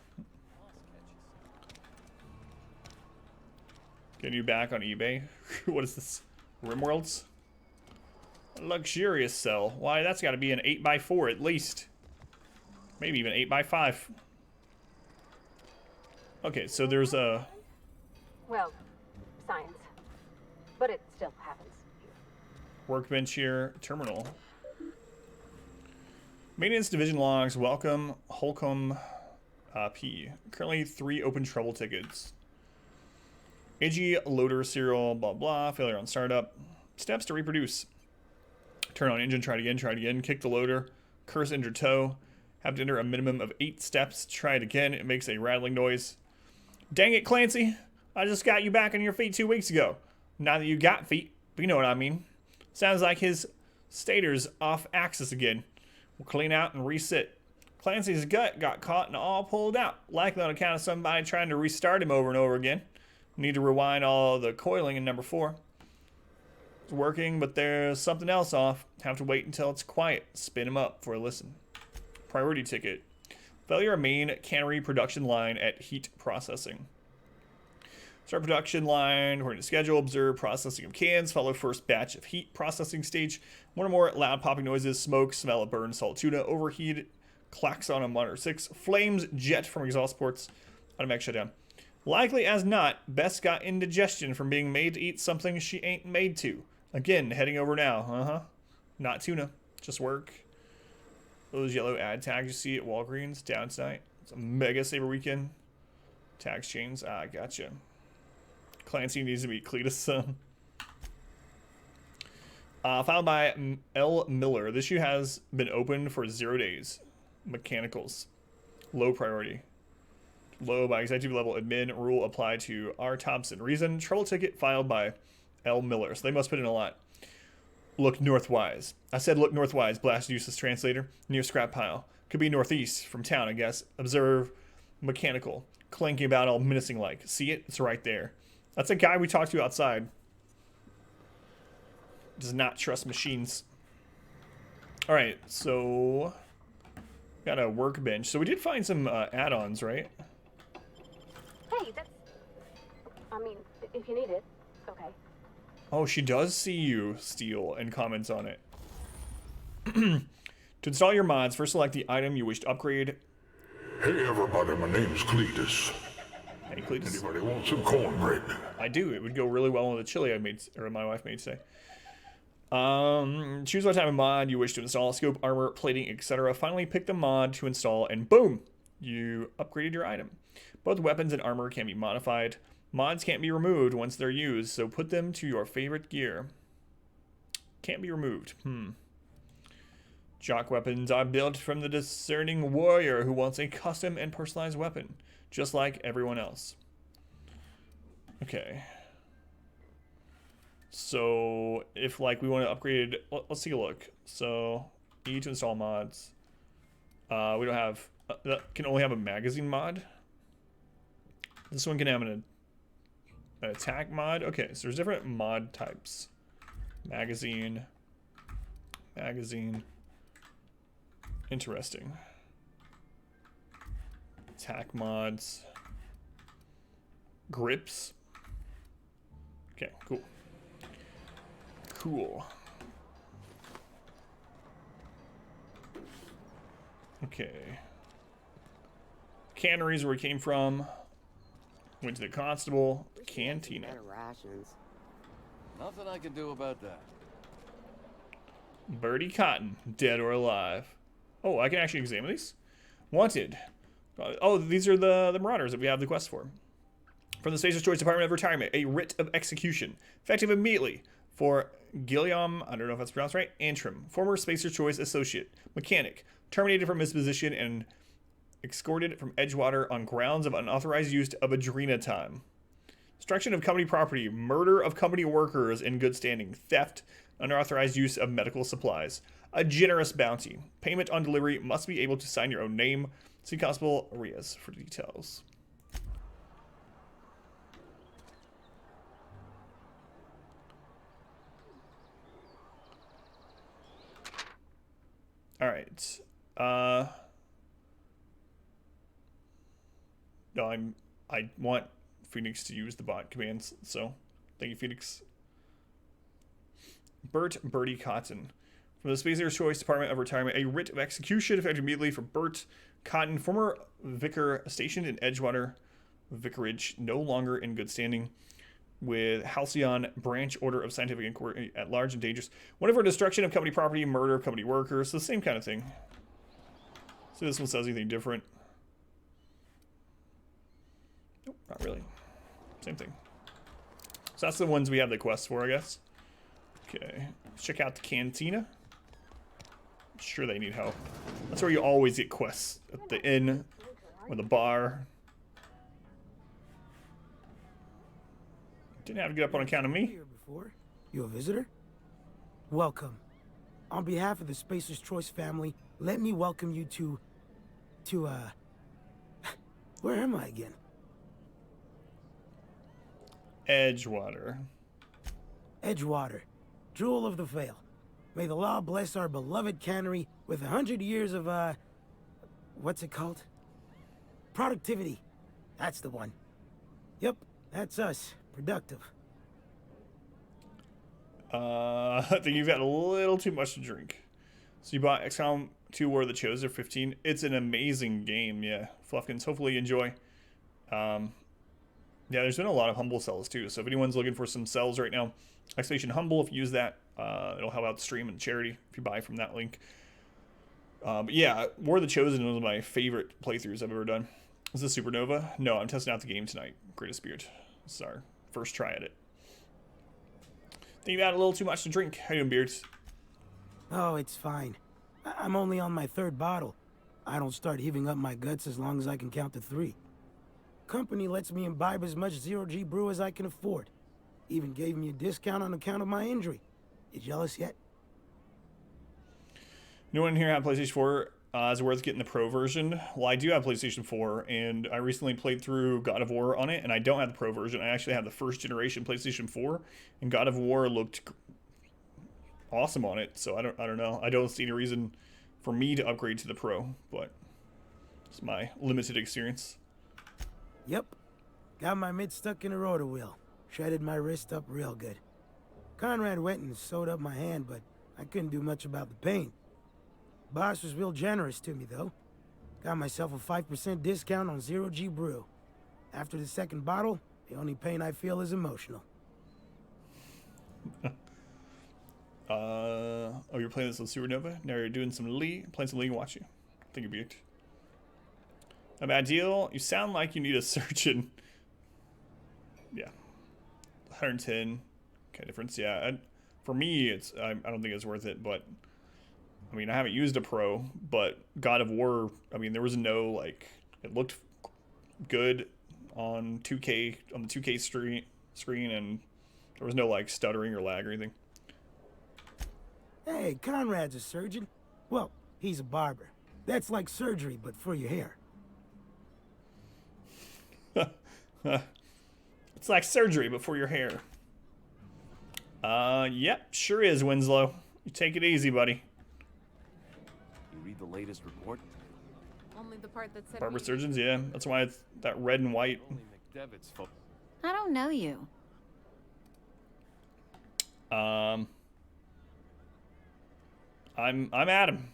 [SPEAKER 1] Getting you back on eBay. What is this? Rimworlds? A luxurious cell. Why, that's got to be an 8x4 at least. Maybe even 8x5. Okay, so there's a...
[SPEAKER 3] Well, science. But it still happens.
[SPEAKER 1] workbench here. Terminal. Maintenance division logs. Welcome, Holcomb P. Currently 3 open trouble tickets. AG loader serial, blah blah. Failure on startup. Steps to reproduce. Turn on engine, try it again, kick the loader, curse injure toe. Have to enter a minimum of 8 steps. Try it again, it makes a rattling noise. Dang it, Clancy. I just got you back on your feet 2 weeks ago. Not that you got feet, but you know what I mean. Sounds like his stator's off axis again. We'll clean out and resit. Clancy's gut got caught and all pulled out, likely on account of somebody trying to restart him over and over again. Need to rewind all the coiling in number 4. It's working, but there's something else off. Have to wait until it's quiet. Spin him up for a listen. Priority ticket. Failure of main cannery production line at heat processing. Start production line according to schedule. Observe processing of cans. Follow first batch of heat processing stage. One or more loud popping noises. Smoke. Smell of burned salt tuna. Overheat. Klaxon on monitor 6. Flames jet from exhaust ports. Automatic shutdown. Likely as not, Bess got indigestion from being made to eat something she ain't made to. Again, heading over now. Not tuna. Just work. Those yellow ad tags you see at Walgreens down tonight. It's a mega saber weekend. Tags chains. Ah, gotcha. Clancy needs to be Cletus. Filed by L. Miller. This issue has been open for 0 days. Mechanicals. Low priority. Low by executive level admin. Rule applied to R. Thompson. Reason. Trouble ticket filed by L. Miller. So they must put in a lot. Look northwise. I said look northwise. Blast useless translator. Near scrap pile. Could be northeast from town, I guess. Observe. Mechanical. Clanking about all menacing like. See it? It's right there. That's a guy we talked to outside. Does not trust machines. Alright, so... got a workbench. So we did find some add-ons, right?
[SPEAKER 3] Hey, that's... I mean, if you need it, okay.
[SPEAKER 1] Oh, she does see you, Steel, and comments on it. To install your mods, first select the item you wish to upgrade.
[SPEAKER 9] Hey everybody, my name's Cletus.
[SPEAKER 1] Hey, Cletus.
[SPEAKER 9] Anybody want some cornbread?
[SPEAKER 1] I do. It would go really well with the chili I made, or my wife made today. Choose what type of mod you wish to install. Scope, armor, plating, etc. Finally, pick the mod to install, and boom! You upgraded your item. Both weapons and armor can be modified. Mods can't be removed once they're used, so put them to your favorite gear. Can't be removed. Jock weapons are built from the discerning warrior who wants a custom and personalized weapon, just like everyone else. Okay. So, if like we want to upgrade, let's take a look. So, E to install mods. We don't have, can only have a magazine mod. This one can have an attack mod. Okay, so there's different mod types. Magazine. Interesting. Attack mods. Grips. Okay, cool. Cool. Okay. Canneries where we came from. Went to the constable. Cantina.
[SPEAKER 6] Better rations.
[SPEAKER 7] Nothing I can do about that.
[SPEAKER 1] Birdie Cotton, dead or alive. Oh, I can actually examine these. Wanted. Oh, these are the marauders that we have the quest for. From the Spacer's Choice Department of Retirement, a writ of execution, effective immediately for Guillaume, I don't know if that's pronounced right, Antrim, former Spacer's Choice associate, mechanic, terminated from his position and escorted from Edgewater on grounds of unauthorized use of Adrena time. Destruction of company property, murder of company workers in good standing, theft, unauthorized use of medical supplies. A generous bounty. Payment on delivery must be able to sign your own name. See Constable Arias for details. All right. No, I want Phoenix to use the bot commands, so thank you, Phoenix. Birdie Cotton. From the Spacer's Choice Department of Retirement, a writ of execution effective immediately for Bert Cotton, former vicar stationed in Edgewater Vicarage, no longer in good standing with Halcyon Branch Order of Scientific Inquiry at large and dangerous. Whenever destruction of company property, murder of company workers, the same kind of thing. So this one says anything different. Nope, not really. Same thing. So that's the ones we have the quests for, I guess. Okay, let's check out the cantina. Sure they need help. That's where you always get quests. At the inn or the bar. Didn't have to get up on account of me.
[SPEAKER 10] Here before. You a visitor? Welcome. On behalf of the Spacer's Choice family, let me welcome you to where am I again?
[SPEAKER 1] Edgewater.
[SPEAKER 10] Edgewater, jewel of the Vale. May the law bless our beloved cannery with 100 years of, what's it called? Productivity. That's the one. Yep, that's us. Productive.
[SPEAKER 1] I think you've got a little too much to drink. So you bought XCOM 2 War of the Chosen for 15. It's an amazing game, yeah. Fluffkins, hopefully you enjoy. Yeah, there's been a lot of Humble cells too. So if anyone's looking for some cells right now, Exclamation Humble, if you use that, it'll help out the stream and charity if you buy from that link. But yeah, War of the Chosen was one of my favorite playthroughs I've ever done. Is this Supernova? No, I'm testing out the game tonight. Greatest Spirit. This is our first try at it. Think you had a little too much to drink. How you doing, Beards?
[SPEAKER 10] Oh, it's fine. I'm only on my 3rd bottle. I don't start heaving up my guts as long as I can count to 3. Company lets me imbibe as much zero-G brew as I can afford. Even gave me a discount on account of my injury. You jealous yet?
[SPEAKER 1] No one here have PlayStation 4. Is it worth getting the Pro version? Well, I do have PlayStation 4, and I recently played through God of War on it, and I don't have the Pro version. I actually have the first generation PlayStation 4, and God of War looked awesome on it. So I don't know. I don't see any reason for me to upgrade to the Pro, but it's my limited experience.
[SPEAKER 10] Yep. Got my mid stuck in a rotor wheel. Shredded my wrist up real good. Conrad went and sewed up my hand, but I couldn't do much about the pain. Boss was real generous to me, though. Got myself a 5% discount on zero-G brew. After the 2nd bottle, the only pain I feel is emotional.
[SPEAKER 1] Oh, you're playing this with Supernova? Now you're doing some League? Playing some League and watch you. I think you'd be it. A bad deal? You sound like you need a surgeon. Yeah. 110. Okay, difference. Yeah. For me, I don't think it's worth it, but I mean, I haven't used a Pro, but God of War, I mean, there was no, like, it looked good on 2K, on the 2K screen, and there was no, like, stuttering or lag or anything.
[SPEAKER 10] Hey, Conrad's a surgeon. Well, he's a barber. That's like surgery, but for your hair.
[SPEAKER 1] It's like surgery, but for your hair. Yep, sure is, Winslow. You take it easy, buddy.
[SPEAKER 7] You read the latest report?
[SPEAKER 4] Only the part that said
[SPEAKER 1] Barber surgeons, yeah. That's why it's that red and white.
[SPEAKER 7] Only McDevitt's fault.
[SPEAKER 11] I don't know you.
[SPEAKER 1] I'm Adam.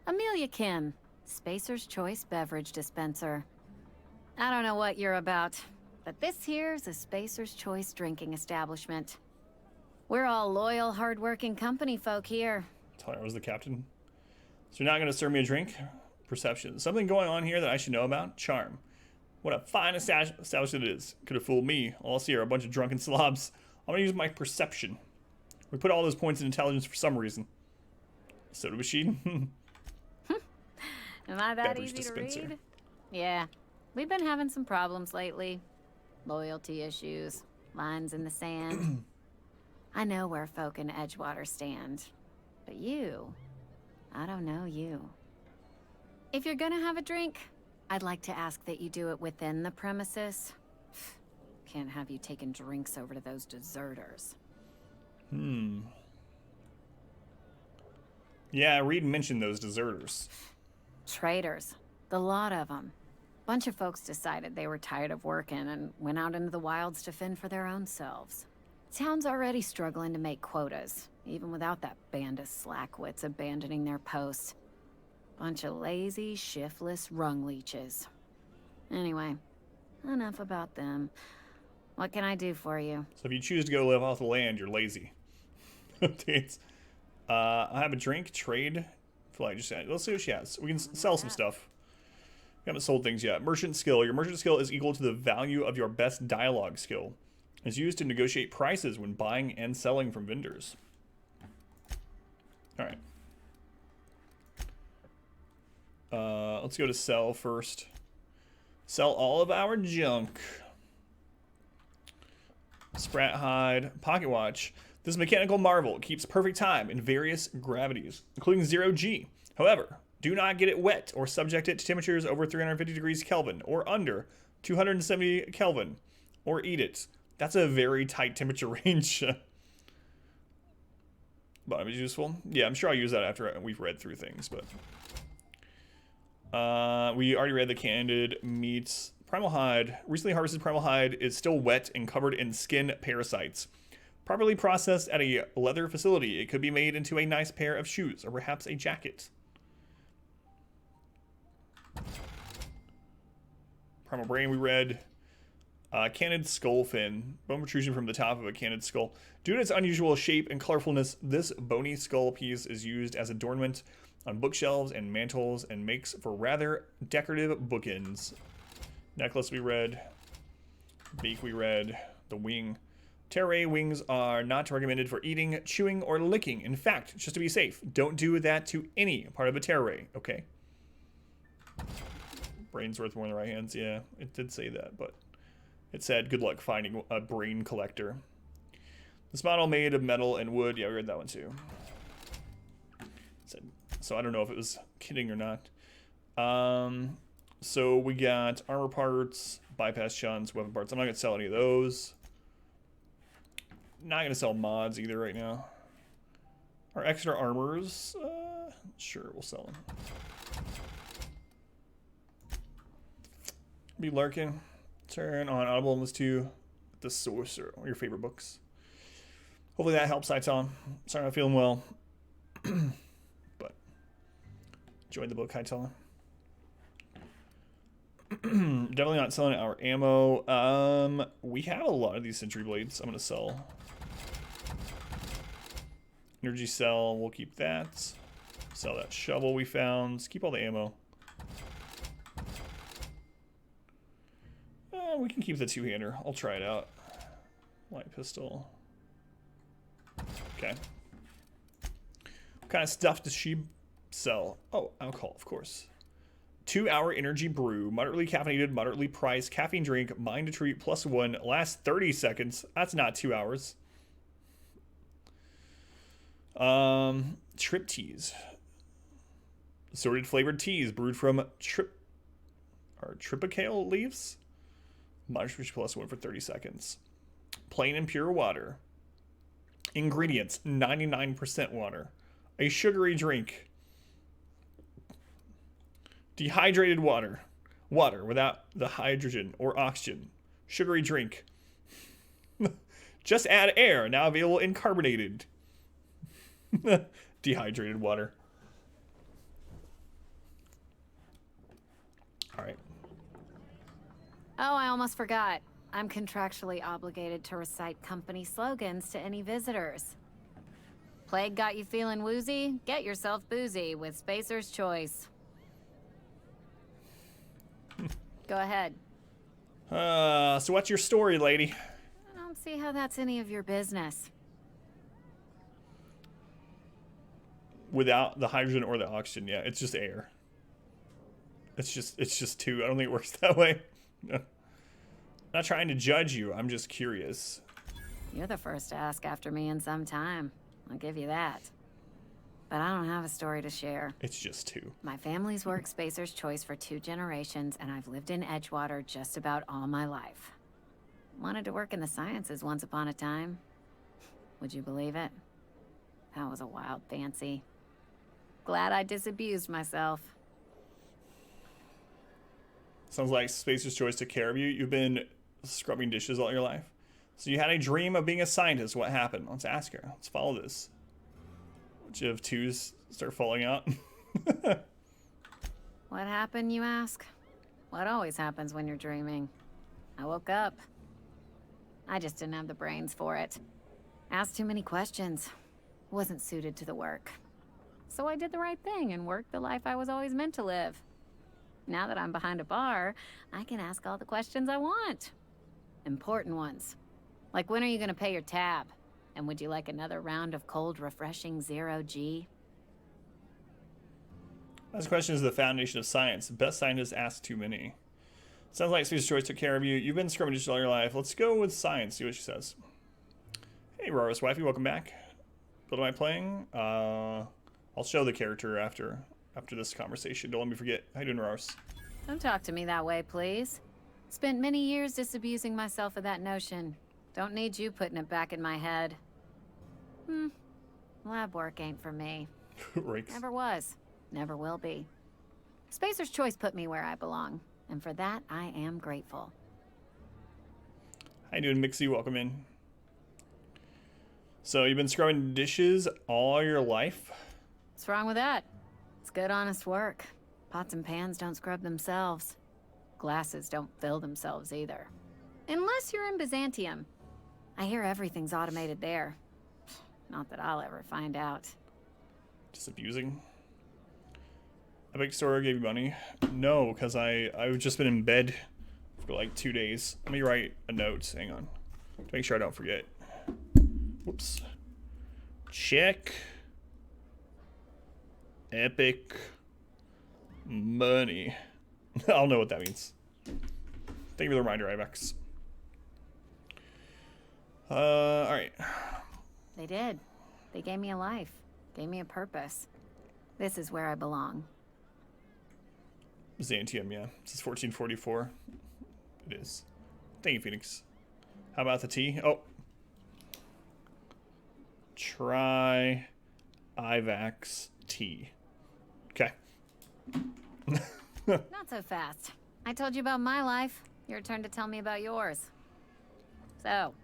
[SPEAKER 11] Amelia Kim, Spacer's Choice Beverage Dispenser. I don't know what you're about, but this here's a Spacer's Choice drinking establishment. We're all loyal, hard-working company folk here.
[SPEAKER 1] Tell her I was the captain. So you're not going to serve me a drink? Perception. Something going on here that I should know about? Charm. What a fine establishment it is. Could have fooled me. All I see are a bunch of drunken slobs. I'm going to use my perception. We put all those points in intelligence for some reason. Soda machine?
[SPEAKER 11] Am I that
[SPEAKER 1] Beverage
[SPEAKER 11] easy
[SPEAKER 1] dispenser.
[SPEAKER 11] to read? Yeah. We've been having some problems lately. Loyalty issues, lines in the sand. I know where folk in Edgewater stand. But you, I don't know you. If you're gonna have a drink, I'd like to ask that you do it within the premises. Can't have you taking drinks over to those deserters.
[SPEAKER 1] Yeah, Reed mentioned those deserters.
[SPEAKER 11] Traitors. The lot of them. Bunch of folks decided they were tired of working and went out into the wilds to fend for their own selves. Town's already struggling to make quotas, even without that band of slackwits abandoning their posts. Bunch of lazy, shiftless rung leeches. Anyway, enough about them. What can I do for you?
[SPEAKER 1] So if you choose to go live off the land, you're lazy. Updates. I have a drink, trade. Let's see what she has. We can sell some stuff. We haven't sold things yet. Merchant skill. Your merchant skill is equal to the value of your best dialogue skill. It's used to negotiate prices when buying and selling from vendors. All right. Let's go to sell first. Sell all of our junk. Sprat hide, pocket watch. This mechanical marvel keeps perfect time in various gravities, including 0G. However, do not get it wet or subject it to temperatures over 350 degrees Kelvin or under 270 Kelvin, or eat it. That's a very tight temperature range. But it was useful. Yeah, I'm sure I'll use that after we've read through things, but we already read the candid meats. Primal hide. Recently harvested primal hide is still wet and covered in skin parasites. Properly processed at a leather facility, it could be made into a nice pair of shoes or perhaps a jacket. Primal brain we read. Candid skull fin. Bone protrusion from the top of a candid skull. Due to its unusual shape and colorfulness, this bony skull piece is used as adornment on bookshelves and mantles and makes for rather decorative bookends. Necklace we read. Beak we read. The wing. Terray wings are not recommended for eating, chewing, or licking. In fact, just to be safe, don't do that to any part of a terray, okay? Brain's worth more than the right hands. Yeah, it did say that, but it said, good luck finding a brain collector. This model made of metal and wood. Yeah, we read that one too. So I don't know if it was kidding or not. So we got armor parts, bypass shunts, weapon parts. I'm not going to sell any of those. Not going to sell mods either right now. Our extra armors, sure, we'll sell them. Be lurking. Turn on Audible and listen to The Sorcerer, one of your favorite books. Hopefully that helps, Hightown. Sorry, I'm not feeling well. But enjoyed the book, Hightown. Definitely not selling our ammo. We have a lot of these sentry blades. I'm going to sell. Energy cell, we'll keep that. Sell that shovel we found. Let's keep all the ammo. We can keep the two-hander. I'll try it out. Light pistol. Okay. What kind of stuff does she sell? Oh, alcohol, of course. 2-hour energy brew. Moderately caffeinated, moderately priced. Caffeine drink. Mind to treat +1. Lasts 30 seconds. That's not 2 hours. Trip teas. Assorted flavored teas brewed from tripicale leaves. Moderate +1 for 30 seconds. Plain and pure water. Ingredients: 99% water. A sugary drink. Dehydrated water. Water without the hydrogen or oxygen. Sugary drink. Just add air. Now available in carbonated. Dehydrated water. All right.
[SPEAKER 11] Oh, I almost forgot. I'm contractually obligated to recite company slogans to any visitors. Plague got you feeling woozy? Get yourself boozy with Spacer's Choice. Go ahead.
[SPEAKER 1] So what's your story, lady?
[SPEAKER 11] I don't see how that's any of your business.
[SPEAKER 1] Without the hydrogen or the oxygen, yeah, it's just air. It's just two. I don't think it works that way. No. Not trying to judge you. I'm just curious.
[SPEAKER 11] You're the first to ask after me in some time. I'll give you that. But I don't have a story to share.
[SPEAKER 1] It's just two.
[SPEAKER 11] My family's worked Spacer's Choice for 2 generations, and I've lived in Edgewater just about all my life. Wanted to work in the sciences once upon a time. Would you believe it? That was a wild fancy. Glad I disabused myself.
[SPEAKER 1] Sounds like Spacer's Choice took care of you. You've been scrubbing dishes all your life. So you had a dream of being a scientist. What happened? Let's ask her. Let's follow this. Did you have twos start falling out?
[SPEAKER 11] What happened, you ask? What always happens when you're dreaming? I woke up. I just didn't have the brains for it. Asked too many questions. Wasn't suited to the work. So I did the right thing and worked the life I was always meant to live. Now that I'm behind a bar, I can ask all the questions I want. Important ones. Like, when are you gonna pay your tab? And would you like another round of cold, refreshing 0G?
[SPEAKER 1] This question is the foundation of science. Best scientists ask too many. Sounds like Caesar's Choice took care of you. You've been scrummaged all your life. Let's go with science, see what she says. Hey, Rora's wifey, welcome back. What am I playing? I'll show the character after this conversation. Don't let me forget. How you doing, Rora's?
[SPEAKER 11] Don't talk to me that way, please. Spent many years disabusing myself of that notion. Don't need you putting it back in my head. Lab work ain't for me.
[SPEAKER 1] Rakes.
[SPEAKER 11] Never was. Never will be. Spacer's Choice put me where I belong, and for that, I am grateful.
[SPEAKER 1] How you doing, Mixie? Welcome in. So you've been scrubbing dishes all your life?
[SPEAKER 11] What's wrong with that? It's good, honest work. Pots and pans don't scrub themselves. Glasses don't fill themselves either. Unless you're in Byzantium. I hear everything's automated there. Not that I'll ever find out.
[SPEAKER 1] Just abusing. Epic Store gave you money? No, because I've just been in bed for like 2 days. Let me write a note. Hang on. To make sure I don't forget. Whoops. Check. Epic money. I'll know what that means. Thank you for the reminder, Ibex. Alright.
[SPEAKER 11] They did. They gave me a life. Gave me a purpose. This is where I belong.
[SPEAKER 1] Byzantium, yeah. This is 1444. It is. Thank you, Phoenix. How about the tea? Oh. Try IVAX tea. Okay.
[SPEAKER 11] Not so fast. I told you about my life. Your turn to tell me about yours. So,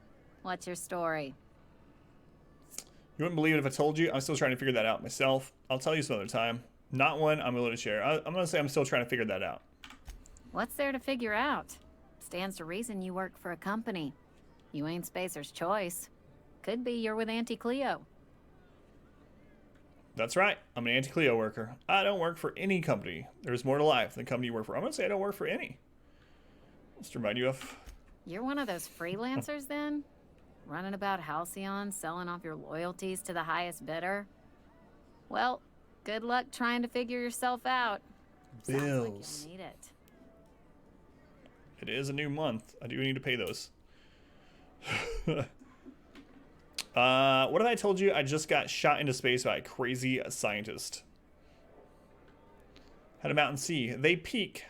[SPEAKER 11] what's your story?
[SPEAKER 1] You wouldn't believe it if I told you. I'm still trying to figure that out myself. I'll tell you some other time. Not one I'm willing to share. I'm going to say I'm still trying to figure that out.
[SPEAKER 11] What's there to figure out? Stands to reason you work for a company. You ain't Spacer's Choice. Could be you're with Auntie Cleo.
[SPEAKER 1] That's right. I'm an Auntie Cleo worker. I don't work for any company. There's more to life than the company you work for. I'm going to say I don't work for any. Let's remind you of...
[SPEAKER 11] You're one of those freelancers then? Running about Halcyon, selling off your loyalties to the highest bidder? Well, good luck trying to figure yourself out.
[SPEAKER 1] Bills.
[SPEAKER 11] Sounds like you'll need it.
[SPEAKER 1] It is a new month. I do need to pay those. What have I told you? I just got shot into space by a crazy scientist. Had a mountain sea. They peak.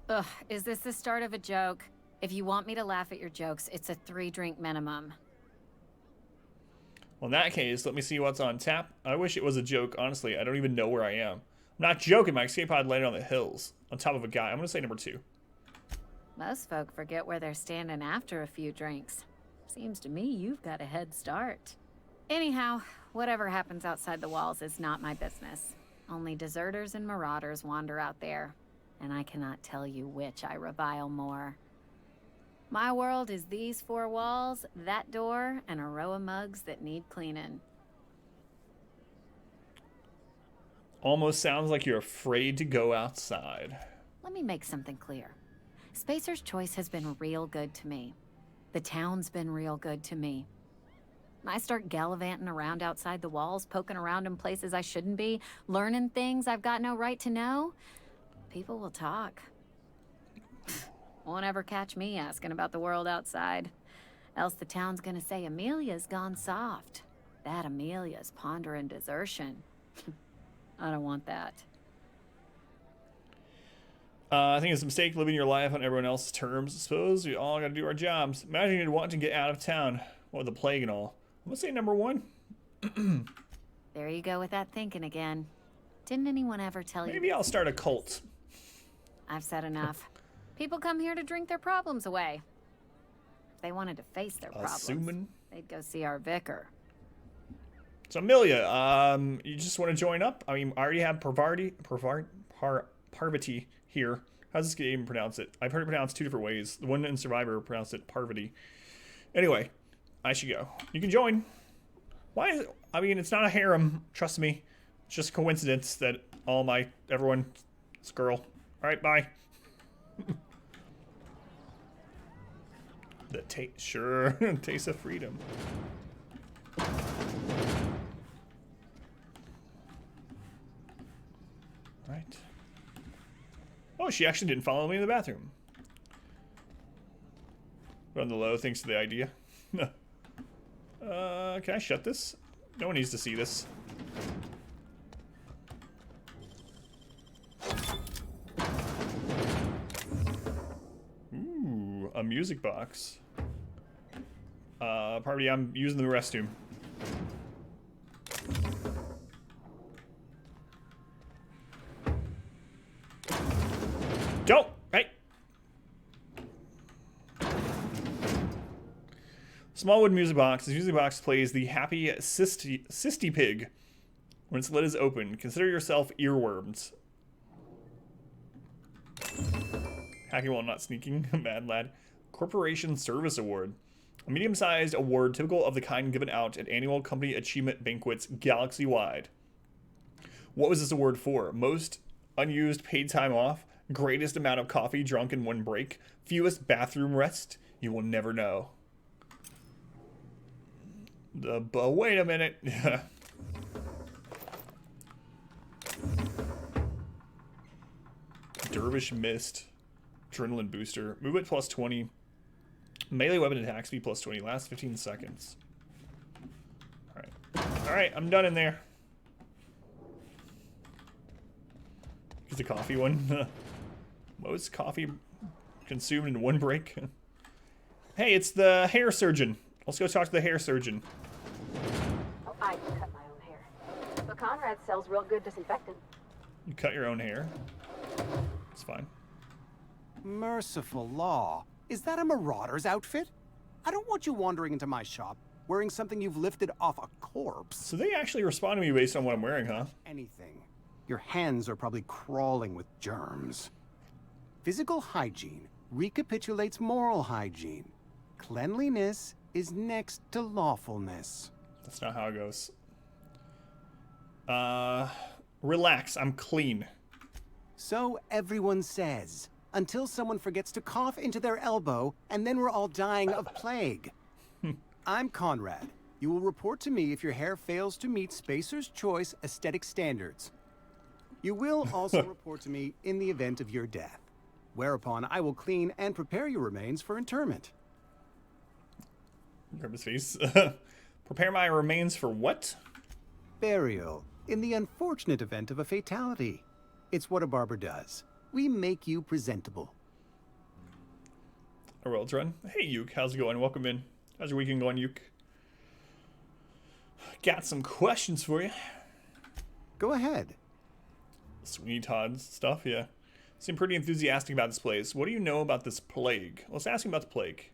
[SPEAKER 11] Ugh, is this the start of a joke? If you want me to laugh at your jokes, it's a 3-drink minimum.
[SPEAKER 1] Well, in that case, let me see what's on tap. I wish it was a joke. Honestly, I don't even know where I am. I'm not joking. My escape pod landed on the hills, on top of a guy. I'm going to say number 2.
[SPEAKER 11] Most folk forget where they're standing after a few drinks. Seems to me you've got a head start. Anyhow, whatever happens outside the walls is not my business. Only deserters and marauders wander out there, and I cannot tell you which I revile more. My world is these 4 walls, that door, and a row of mugs that need cleaning.
[SPEAKER 1] Almost sounds like you're afraid to go outside.
[SPEAKER 11] Let me make something clear. Spacer's Choice has been real good to me. The town's been real good to me. I start gallivanting around outside the walls, poking around in places I shouldn't be, learning things I've got no right to know. People will talk. Won't ever catch me asking about the world outside. Else the town's gonna say Amelia's gone soft. That Amelia's pondering desertion. I don't want that.
[SPEAKER 1] I think it's a mistake living your life on everyone else's terms. I suppose we all got to do our jobs. Imagine you'd want to get out of town. What with the plague and all. I'm going to say number 1.
[SPEAKER 11] There you go with that thinking again. Didn't anyone ever tell you?
[SPEAKER 1] Maybe I'll start a cult.
[SPEAKER 11] I've said enough. People come here to drink their problems away. they wanted to face their problems,
[SPEAKER 1] Assuming.
[SPEAKER 11] they'd go see our vicar.
[SPEAKER 1] So Amelia, you just want to join up? I mean, I already have Parvati here. How's this game pronounce it? I've heard it pronounced two different ways. The one in Survivor pronounced it Parvati. Anyway, I should go. You can join. Why is it? I mean, it's not a harem. Trust me. It's just a coincidence that everyone's girl. All right, bye. The taste of freedom. Right. Oh, she actually didn't follow me in the bathroom. Run the low, thanks to the idea. Can I shut this? No one needs to see this. Ooh, a music box. Probably I'm using the restroom. Don't! Hey! Small wooden music box. This music box plays the happy Sisty Pig when its lid is open. Consider yourself earworms. Hacking while not sneaking. Mad lad. Corporation Service Award. A medium-sized award typical of the kind given out at annual company achievement banquets galaxy-wide. What was this award for? Most unused paid time off? Greatest amount of coffee drunk in one break? Fewest bathroom rest? You will never know. But wait a minute. Dervish Mist. Adrenaline booster. Movement plus 20. Melee weapon attack speed plus 20. Last 15 seconds. Alright. Alright, I'm done in there. Here's the coffee one. Most coffee consumed in one break. Hey, it's the hair surgeon. Let's go talk to the hair surgeon.
[SPEAKER 3] Oh, I can cut my own hair. But Conrad sells real good disinfectant.
[SPEAKER 1] You cut your own hair? It's fine.
[SPEAKER 12] Merciful law. Is that a marauder's outfit? I don't want you wandering into my shop wearing something you've lifted off a corpse.
[SPEAKER 1] So they actually respond to me based on what I'm wearing, huh?
[SPEAKER 12] Anything. Your hands are probably crawling with germs. Physical hygiene recapitulates moral hygiene. Cleanliness is next to lawfulness.
[SPEAKER 1] That's not how it goes. Relax, I'm clean.
[SPEAKER 12] So everyone says, until someone forgets to cough into their elbow, and then we're all dying of plague. I'm Conrad. You will report to me if your hair fails to meet Spacer's Choice aesthetic standards. You will also report to me in the event of your death, whereupon I will clean and prepare your remains for interment.
[SPEAKER 1] Grab his face. Prepare my remains for what?
[SPEAKER 12] Burial, in the unfortunate event of a fatality. It's what a barber does. We make you presentable.
[SPEAKER 1] A world's run. Hey, Yuke. How's it going? Welcome in. How's your weekend going, Yuke? Got some questions for you.
[SPEAKER 12] Go ahead.
[SPEAKER 1] Sweeney Todd stuff, yeah. Seem pretty enthusiastic about this place. What do you know about this plague? Let's ask him about the plague.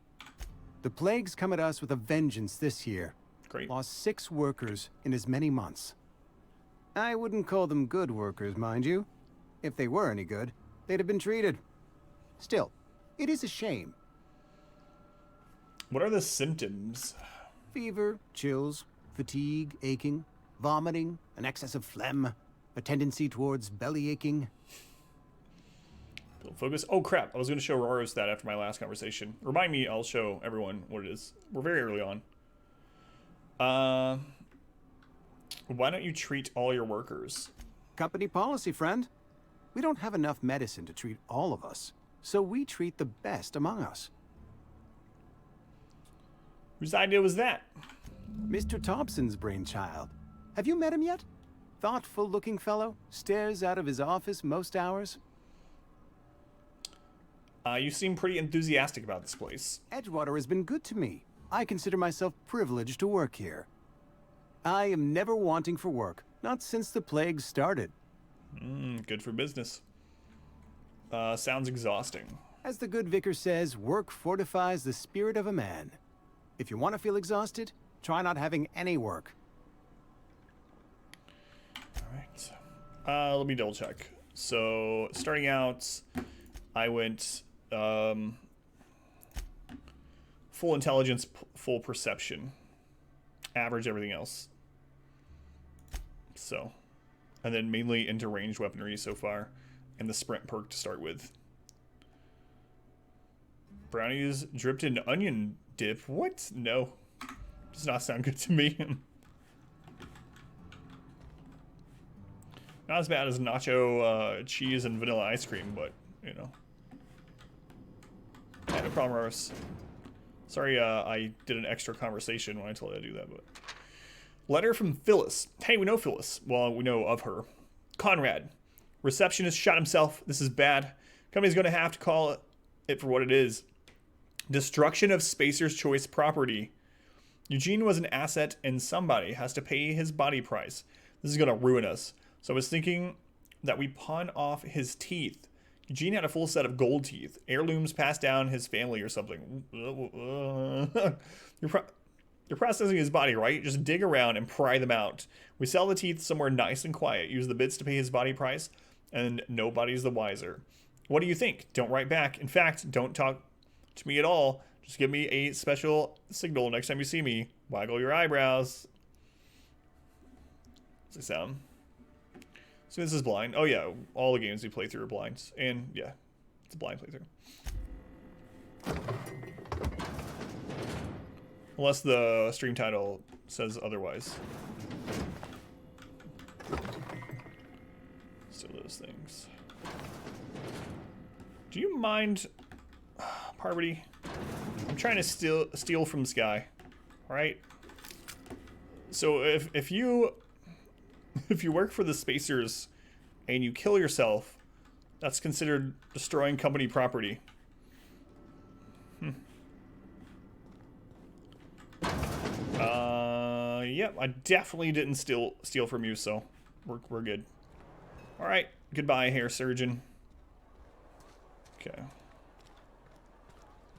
[SPEAKER 12] The plague's come at us with a vengeance this year.
[SPEAKER 1] Great.
[SPEAKER 12] Lost 6 workers in as many months. I wouldn't call them good workers, mind you. If they were any good, they'd have been treated. Still, it is a shame.
[SPEAKER 1] What are the symptoms?
[SPEAKER 12] Fever, chills, fatigue, aching, vomiting, an excess of phlegm, a tendency towards belly aching.
[SPEAKER 1] Focus. Oh crap, I was going to show Roros that after my last conversation. Remind me, I'll show everyone what it is. We're very early on. Why don't you treat all your workers?
[SPEAKER 12] Company policy, friend. We don't have enough medicine to treat all of us, so we treat the best among us.
[SPEAKER 1] Whose idea was that?
[SPEAKER 12] Mr. Thompson's brainchild. Have you met him yet? Thoughtful-looking fellow, stares out of his office most hours.
[SPEAKER 1] You seem pretty enthusiastic about this place.
[SPEAKER 12] Edgewater has been good to me. I consider myself privileged to work here. I am never wanting for work, not since the plague started.
[SPEAKER 1] Good for business. Sounds exhausting.
[SPEAKER 12] As the good vicar says, work fortifies the spirit of a man. If you want to feel exhausted, try not having any work.
[SPEAKER 1] Alright. Let me double check. So, starting out, I went full intelligence, full perception. Average everything else. So, and then mainly into ranged weaponry so far. And the sprint perk to start with. Brownies dripped in onion dip. What? No. Does not sound good to me. Not as bad as nacho cheese and vanilla ice cream, but, you know. Yeah, no problem, Rose. Sorry I did an extra conversation when I told you to do that, but... Letter from Phyllis. Hey, we know Phyllis. Well, we know of her. Conrad. Receptionist shot himself. This is bad. Company's gonna have to call it for what it is. Destruction of Spacer's Choice property. Eugene was an asset and somebody has to pay his body price. This is gonna ruin us. So I was thinking that we pawn off his teeth. Eugene had a full set of gold teeth. Heirlooms passed down his family or something. You're processing his body, right? Just dig around and pry them out. We sell the teeth somewhere nice and quiet. Use the bits to pay his body price, and nobody's the wiser. What do you think? Don't write back. In fact, don't talk to me at all. Just give me a special signal next time you see me. Waggle your eyebrows. Does it sound? So this is blind. Oh yeah, all the games we play through are blind. And yeah, it's a blind playthrough. Unless the stream title says otherwise. So those things. Do you mind, Parvati? I'm trying to steal from Sky. Alright? So if you work for the Spacers and you kill yourself, that's considered destroying company property. Yep, I definitely didn't steal from you, so we're good. All right, goodbye, hair surgeon. Okay,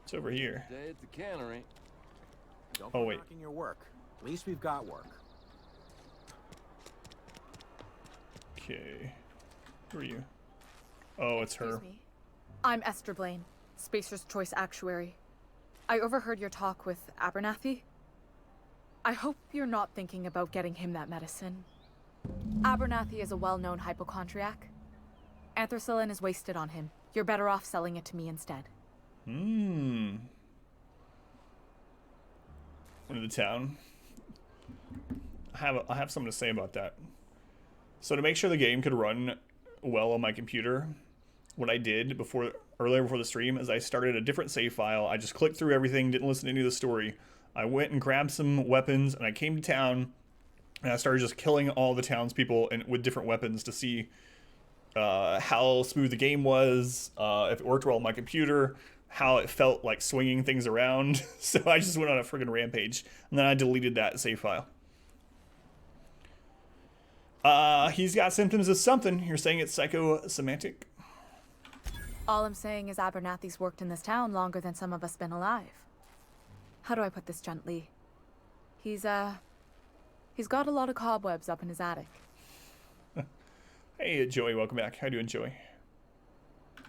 [SPEAKER 1] it's over here.
[SPEAKER 7] Day at the cannery.
[SPEAKER 13] Don't
[SPEAKER 1] Oh
[SPEAKER 13] be
[SPEAKER 1] wait.
[SPEAKER 13] knocking your work. At least we've got work.
[SPEAKER 1] Okay, who are you? Oh, it's her.
[SPEAKER 4] Excuse me. I'm Esther Blaine, Spacer's Choice Actuary. I overheard your talk with Abernathy. I hope you're not thinking about getting him that medicine. Abernathy is a well-known hypochondriac. Anthracillin is wasted on him. You're better off selling it to me instead.
[SPEAKER 1] Into the town. I have something to say about that. So to make sure the game could run well on my computer, what I did earlier before the stream is I started a different save file. I just clicked through everything, didn't listen to any of the story. I went and grabbed some weapons, and I came to town, and I started just killing all the townspeople with different weapons to see how smooth the game was, if it worked well on my computer, how it felt like swinging things around. So I just went on a friggin' rampage, and then I deleted that save file. He's got symptoms of something. You're saying it's psychosomatic?
[SPEAKER 4] All I'm saying is Abernathy's worked in this town longer than some of us been alive. How do I put this gently? He's got a lot of cobwebs up in his attic.
[SPEAKER 1] Hey, Joey, welcome back. How you doing, Joey?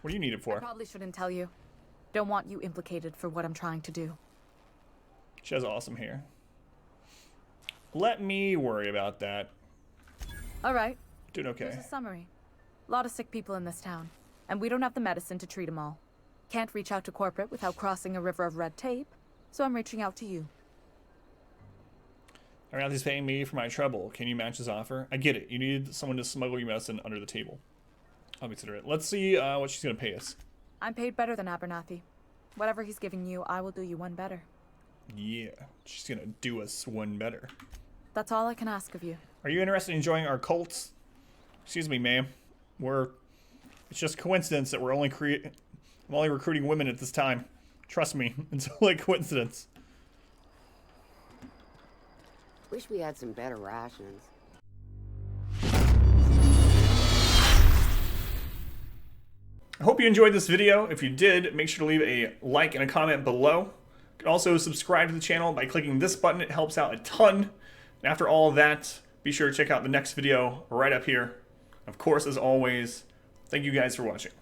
[SPEAKER 1] What do you need it
[SPEAKER 4] I
[SPEAKER 1] for?
[SPEAKER 4] probably shouldn't tell you. Don't want you implicated for what I'm trying to do.
[SPEAKER 1] She has awesome hair. Let me worry about that.
[SPEAKER 4] All right.
[SPEAKER 1] Doing okay.
[SPEAKER 4] Here's a summary. A lot of sick people in this town, and we don't have the medicine to treat them all. Can't reach out to corporate without crossing a river of red tape, so I'm reaching out to you.
[SPEAKER 1] He's paying me for my trouble. Can you match his offer? I get it. You need someone to smuggle your medicine under the table. I'll consider it. Let's see what she's going to pay us.
[SPEAKER 4] I'm paid better than Abernathy. Whatever he's giving you, I will do you one better.
[SPEAKER 1] Yeah, she's going to do us one better.
[SPEAKER 4] That's all I can ask of you.
[SPEAKER 1] Are you interested in joining our cults? Excuse me, ma'am. It's just coincidence that I'm only recruiting women at this time. Trust me, it's only coincidence.
[SPEAKER 6] Wish we had some better rations.
[SPEAKER 1] I hope you enjoyed this video. If you did, make sure to leave a like and a comment below. You can also subscribe to the channel by clicking this button. It helps out a ton. And after all of that, be sure to check out the next video right up here. Of course, as always, thank you guys for watching.